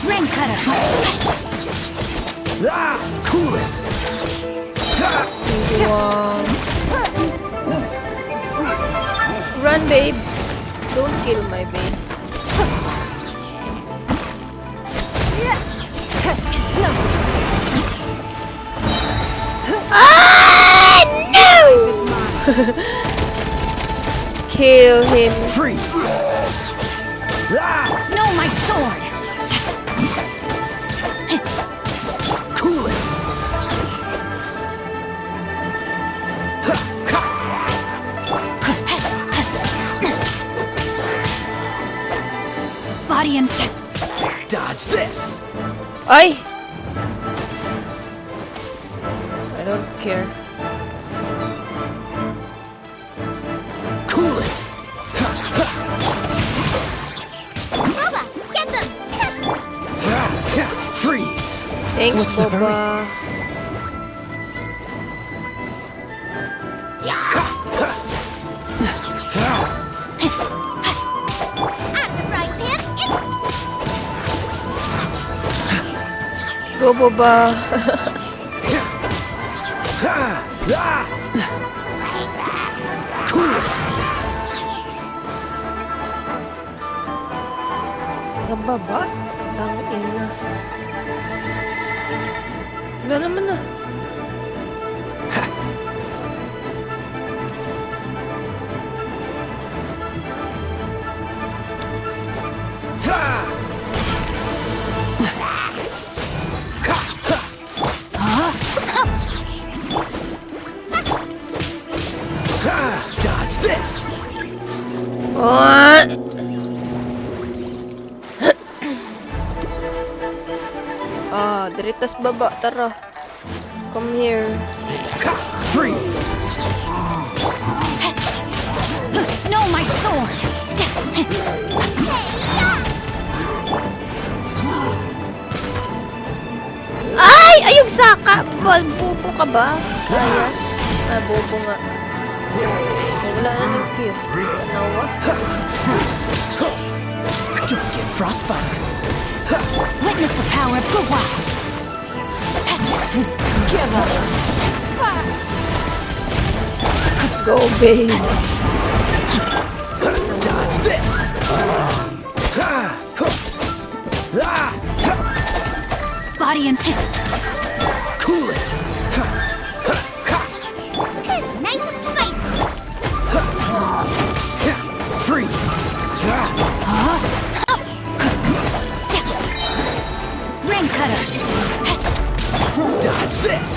Rain cutter! Cool it! Run, babe. Don't kill my babe. It's nothing. Ah! No! Kill him. Freeze! No, my sword! Cool it! Body and... Dodge this! Ay! I don't care. Cool it! Boba, get them! Freeze! Thanks, What's the Boba. Bobo ba? Sa baba? Tangin na. Wala naman na. Dodge this! What? Diritas baba, tara. Come here. Freeze! No, my sword! Ay! Ayong saka! Bubo ka ba? Kaya? Bobo nga. Wala na ng cute. Tanawa. Don't get frostbite. Witness the power of Gua! Give up! Go, babe. Dodge this! Body and Cool it! nice and spicy! Freeze! Ring cutter! Dodge this!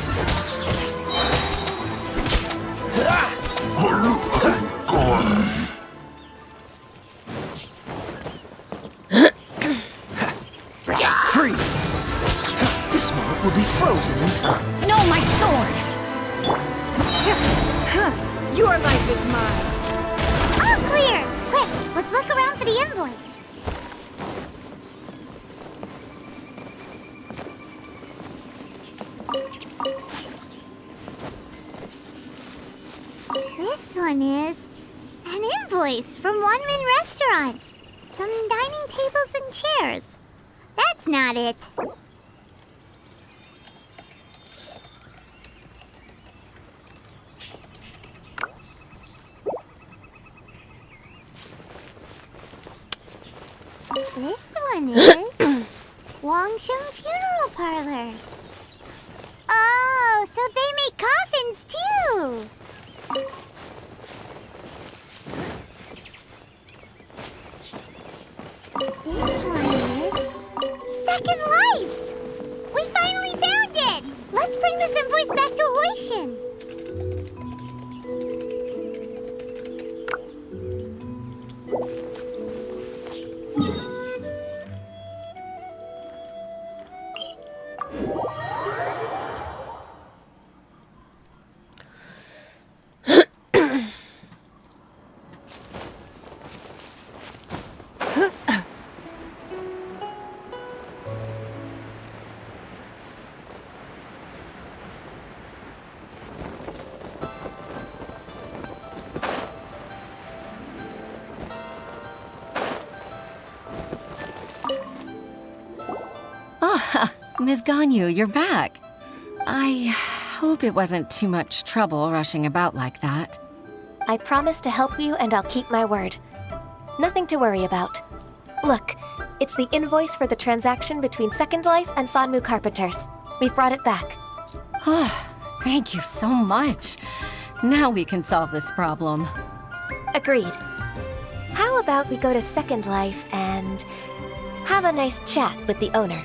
Freeze! This moment will be frozen in time. No, my sword! Your life is mine. All clear! Quick, let's look around for the invoice. This one is an invoice from One Min Restaurant. Some dining tables and chairs. That's not it. This one is Wangsheng Funeral Parlors. Oh, so they make coffins too. This one is Second Lives. We finally found it. Let's bring this invoice back to Hoishin. Ms. Ganyu, you're back. I hope it wasn't too much trouble rushing about like that. I promise to help you and I'll keep my word. Nothing to worry about. Look, it's the invoice for the transaction between Second Life and Fanmu Carpenters. We've brought it back. Oh, thank you so much. Now we can solve this problem. Agreed. How about we go to Second Life and have a nice chat with the owner?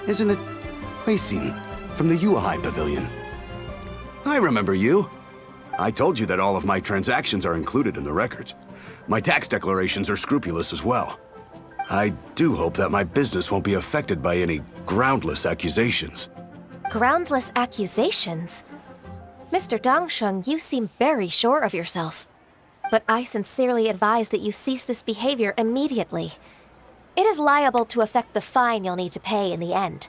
Isn't it Huixin from the Yuehai Pavilion? I remember you. I told you that all of my transactions are included in the records. My tax declarations are scrupulous as well. I do hope that my business won't be affected by any groundless accusations. Groundless accusations? Mr. Dongsheng, you seem very sure of yourself. But I sincerely advise that you cease this behavior immediately. It is liable to affect the fine you'll need to pay in the end.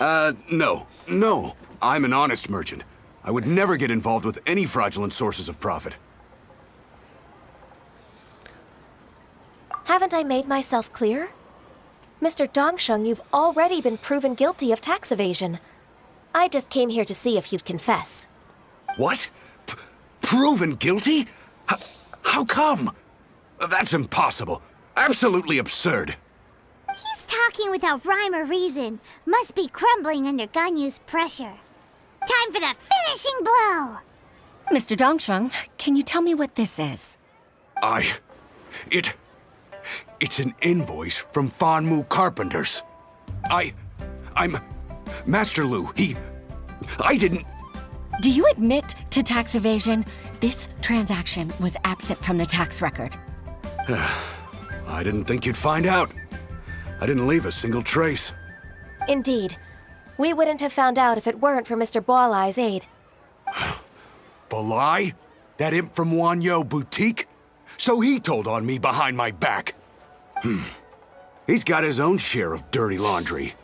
No. No. I'm an honest merchant. I would never get involved with any fraudulent sources of profit. Haven't I made myself clear? Mr. Dongsheng, you've already been proven guilty of tax evasion. I just came here to see if you'd confess. What? Proven guilty? How come? That's impossible. Absolutely absurd. He's talking without rhyme or reason. Must be crumbling under Ganyu's pressure. Time for the finishing blow! Mr. Dongsheng, can you tell me what this is? It's an invoice from Fanmu Carpenters. I'm Master Lu. I didn't... Do you admit to tax evasion? This transaction was absent from the tax record. I didn't think you'd find out. I didn't leave a single trace. Indeed. We wouldn't have found out if it weren't for Mr. Boalai's aid. Balai? That imp from Wanyo Boutique? So he told on me behind my back. He's got his own share of dirty laundry.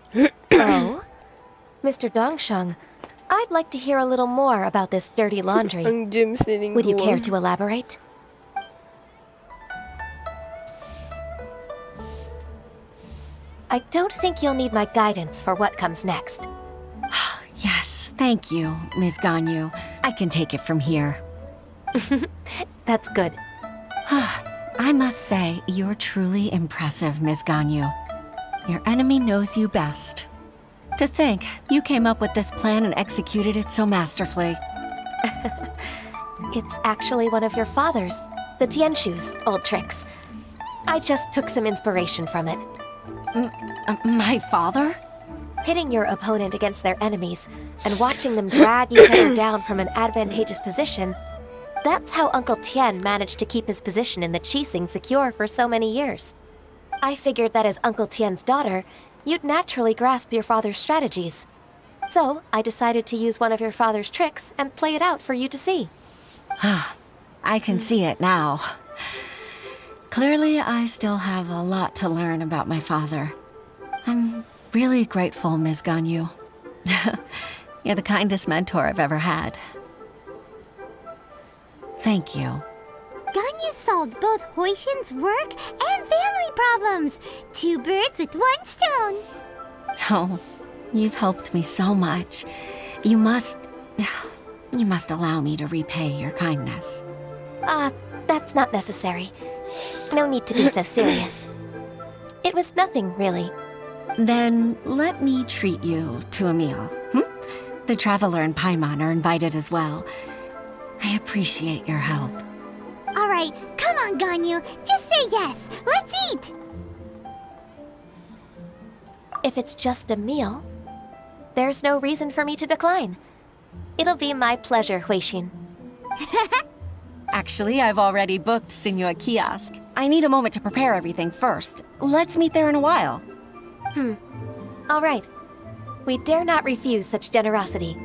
Oh? Mr. Dongsheng, I'd like to hear a little more about this dirty laundry. Would you care to elaborate? I don't think you'll need my guidance for what comes next. Yes, thank you, Ms. Ganyu. I can take it from here. That's good. I must say, you're truly impressive, Ms. Ganyu. Your enemy knows you best. To think, you came up with this plan and executed it so masterfully. It's actually one of your father's, the Tianshu's, old tricks. I just took some inspiration from it. My father? Pitting your opponent against their enemies and watching them drag each other down from an advantageous position, that's how Uncle Tien managed to keep his position in the Qixing secure for so many years. I figured that as Uncle Tien's daughter, you'd naturally grasp your father's strategies. So I decided to use one of your father's tricks and play it out for you to see. I can see it now. Clearly, I still have a lot to learn about my father. I'm really grateful, Ms. Ganyu. You're the kindest mentor I've ever had. Thank you. Ganyu solved both Huishin's work and family problems. 2 birds with 1 stone. Oh, you've helped me so much. You must allow me to repay your kindness. That's not necessary. No need to be so serious. It was nothing, really. Then let me treat you to a meal. The Traveler and Paimon are invited as well. I appreciate your help. All right, come on, Ganyu. Just say yes. Let's eat. If it's just a meal, there's no reason for me to decline. It'll be my pleasure, Huixin. Actually, I've already booked Senor Kiosk. I need a moment to prepare everything first. Let's meet there in a while. All right. We dare not refuse such generosity.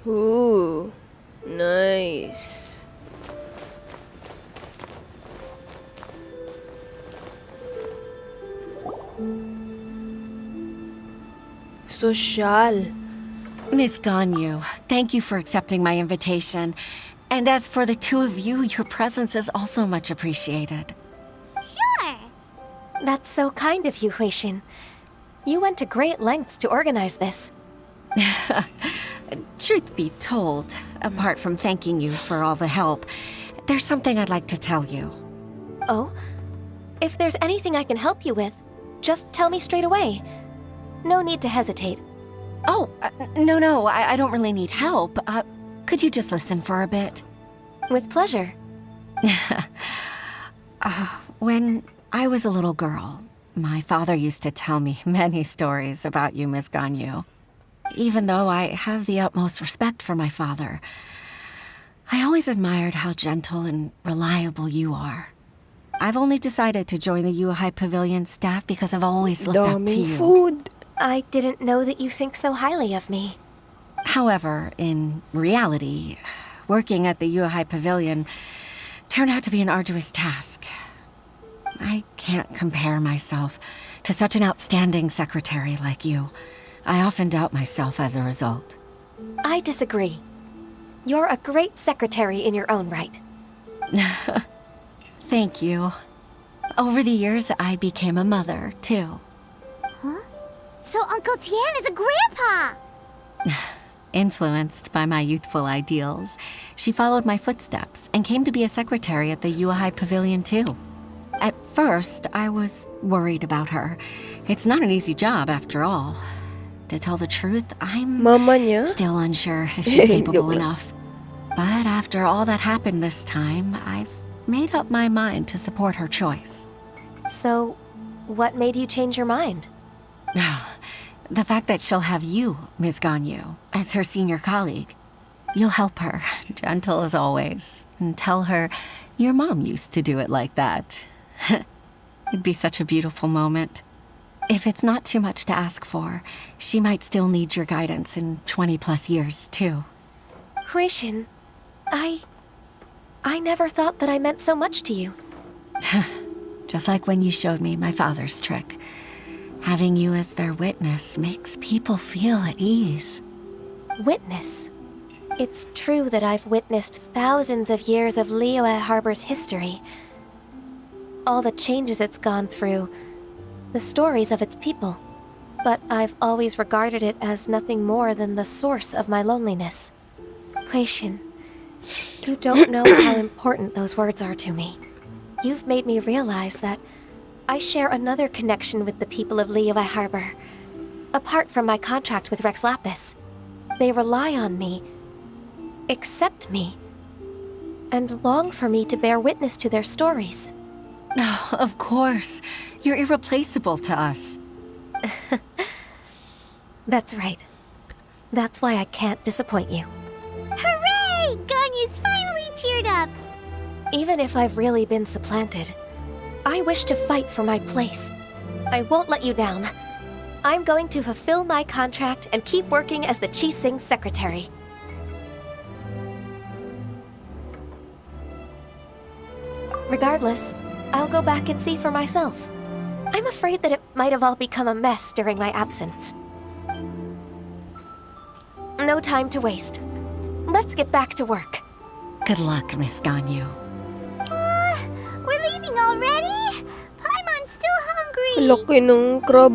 Ooh, nice. Social. Miss Ganyu, thank you for accepting my invitation. And as for the two of you, your presence is also much appreciated. Sure. That's so kind of you, Huixin. You went to great lengths to organize this. Truth be told, apart from thanking you for all the help, there's something I'd like to tell you. Oh? If there's anything I can help you with, just tell me straight away. No need to hesitate. Oh, no, I don't really need help. Could you just listen for a bit? With pleasure. When I was a little girl, my father used to tell me many stories about you, Miss Ganyu. Even though I have the utmost respect for my father, I always admired how gentle and reliable you are. I've only decided to join the Yuhai Pavilion staff because I've always looked up to you. Food. I didn't know that you think so highly of me. However, in reality, working at the Yuhai Pavilion turned out to be an arduous task. I can't compare myself to such an outstanding secretary like you. I often doubt myself as a result. I disagree. You're a great secretary in your own right. Thank you. Over the years, I became a mother, too. Huh? So Uncle Tian is a grandpa! Influenced by my youthful ideals, she followed my footsteps and came to be a secretary at the Yuhai Pavilion, too. At first, I was worried about her. It's not an easy job, after all. To tell the truth, I'm still unsure if she's capable enough. But after all that happened this time, I've made up my mind to support her choice. So, what made you change your mind? The fact that she'll have you, Ms. Ganyu, as her senior colleague. You'll help her, gentle as always, and tell her your mom used to do it like that. It'd be such a beautiful moment. If it's not too much to ask for, she might still need your guidance in 20+ years, too. Huixin, I never thought that I meant so much to you. Just like when you showed me my father's trick. Having you as their witness makes people feel at ease. Witness? It's true that I've witnessed thousands of years of Liyue Harbor's history. All the changes it's gone through, the stories of its people. But I've always regarded it as nothing more than the source of my loneliness. Huixin, you don't know how important those words are to me. You've made me realize that I share another connection with the people of Liyue Harbor. Apart from my contract with Rex Lapis, they rely on me, accept me, and long for me to bear witness to their stories. Oh, of course. You're irreplaceable to us. That's right. That's why I can't disappoint you. Hooray! Ganyu's finally cheered up! Even if I've really been supplanted, I wish to fight for my place. I won't let you down. I'm going to fulfill my contract and keep working as the Qi Xing secretary. Regardless, I'll go back and see for myself. I'm afraid that it might have all become a mess during my absence. No time to waste. Let's get back to work. Good luck, Miss Ganyu. We're leaving already? Paimon's still hungry. Laki ng crab.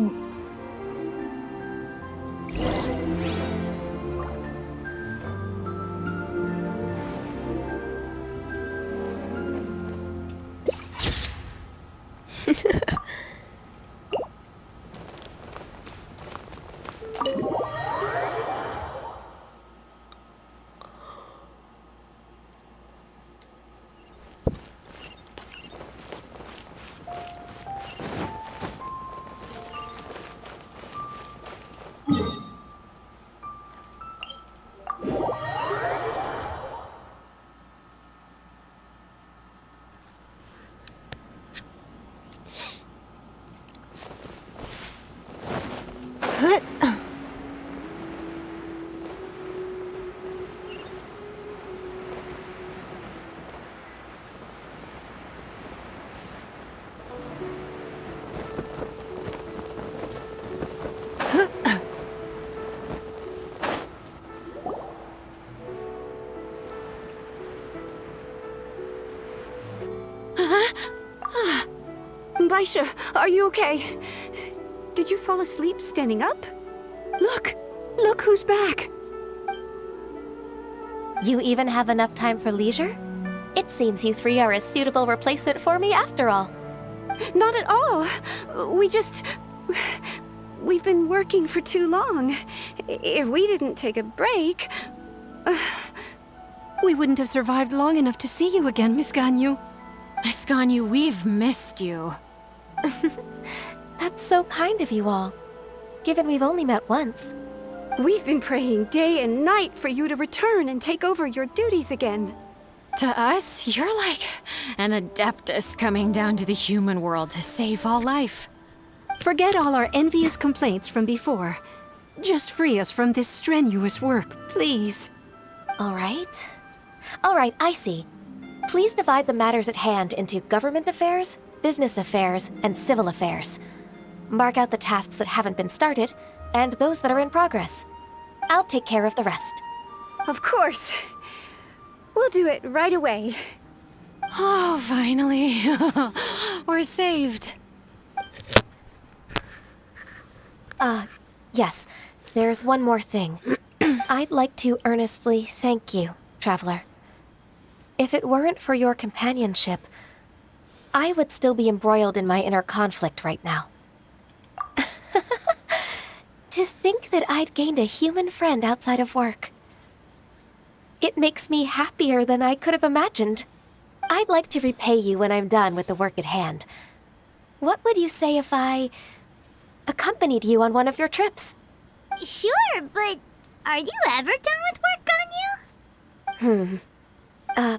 Baisha, are you okay? Did you fall asleep standing up? Look! Look who's back! You even have enough time for leisure? It seems you three are a suitable replacement for me after all. Not at all. We've been working for too long. If we didn't take a break... We wouldn't have survived long enough to see you again, Miss Ganyu. Miss Ganyu, we've missed you. That's so kind of you all, given we've only met once. We've been praying day and night for you to return and take over your duties again. To us, you're like an adeptus coming down to the human world to save all life. Forget all our envious complaints from before. Just free us from this strenuous work, please. All right. All right, I see. Please divide the matters at hand into government affairs, business affairs, and civil affairs. Mark out the tasks that haven't been started, and those that are in progress. I'll take care of the rest. Of course. We'll do it right away. Oh, finally. We're saved. Yes. There's one more thing. I'd like to earnestly thank you, Traveler. If it weren't for your companionship, I would still be embroiled in my inner conflict right now. To think that I'd gained a human friend outside of work. It makes me happier than I could have imagined. I'd like to repay you when I'm done with the work at hand. What would you say if I accompanied you on one of your trips? Sure, but are you ever done with work on you?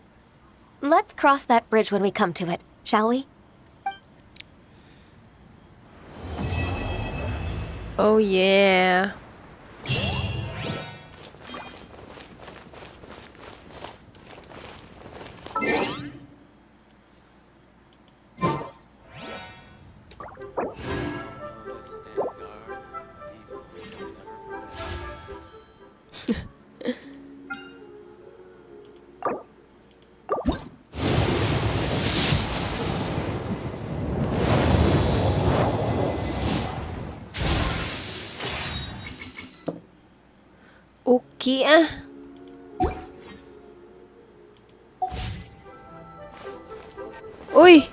Let's cross that bridge when we come to it, shall we? Oh yeah. Okay ah. Uy!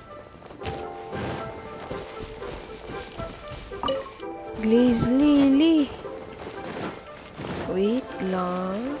Glaze Lily. Wait lang.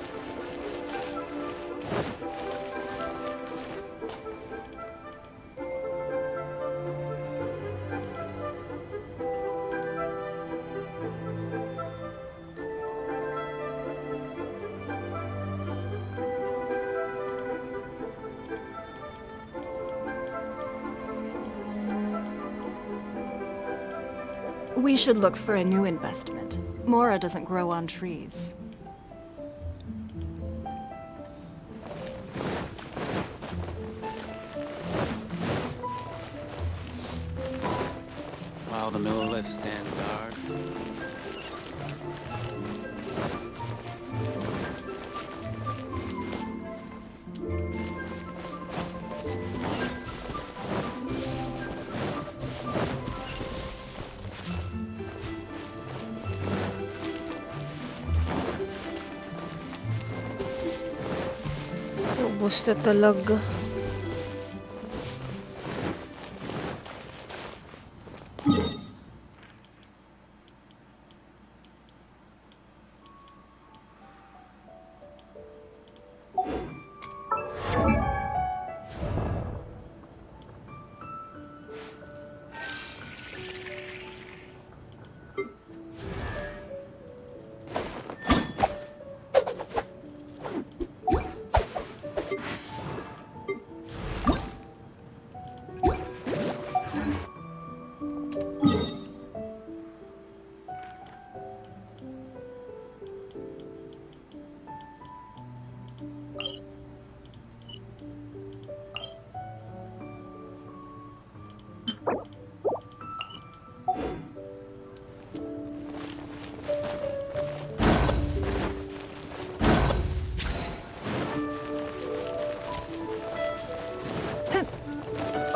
We should look for a new investment. Mora doesn't grow on trees. While the Millilith stands guard. Ubus na talaga.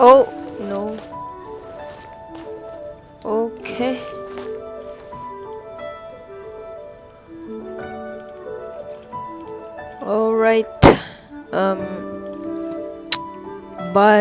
Oh, no. Okay. Alright. Bye.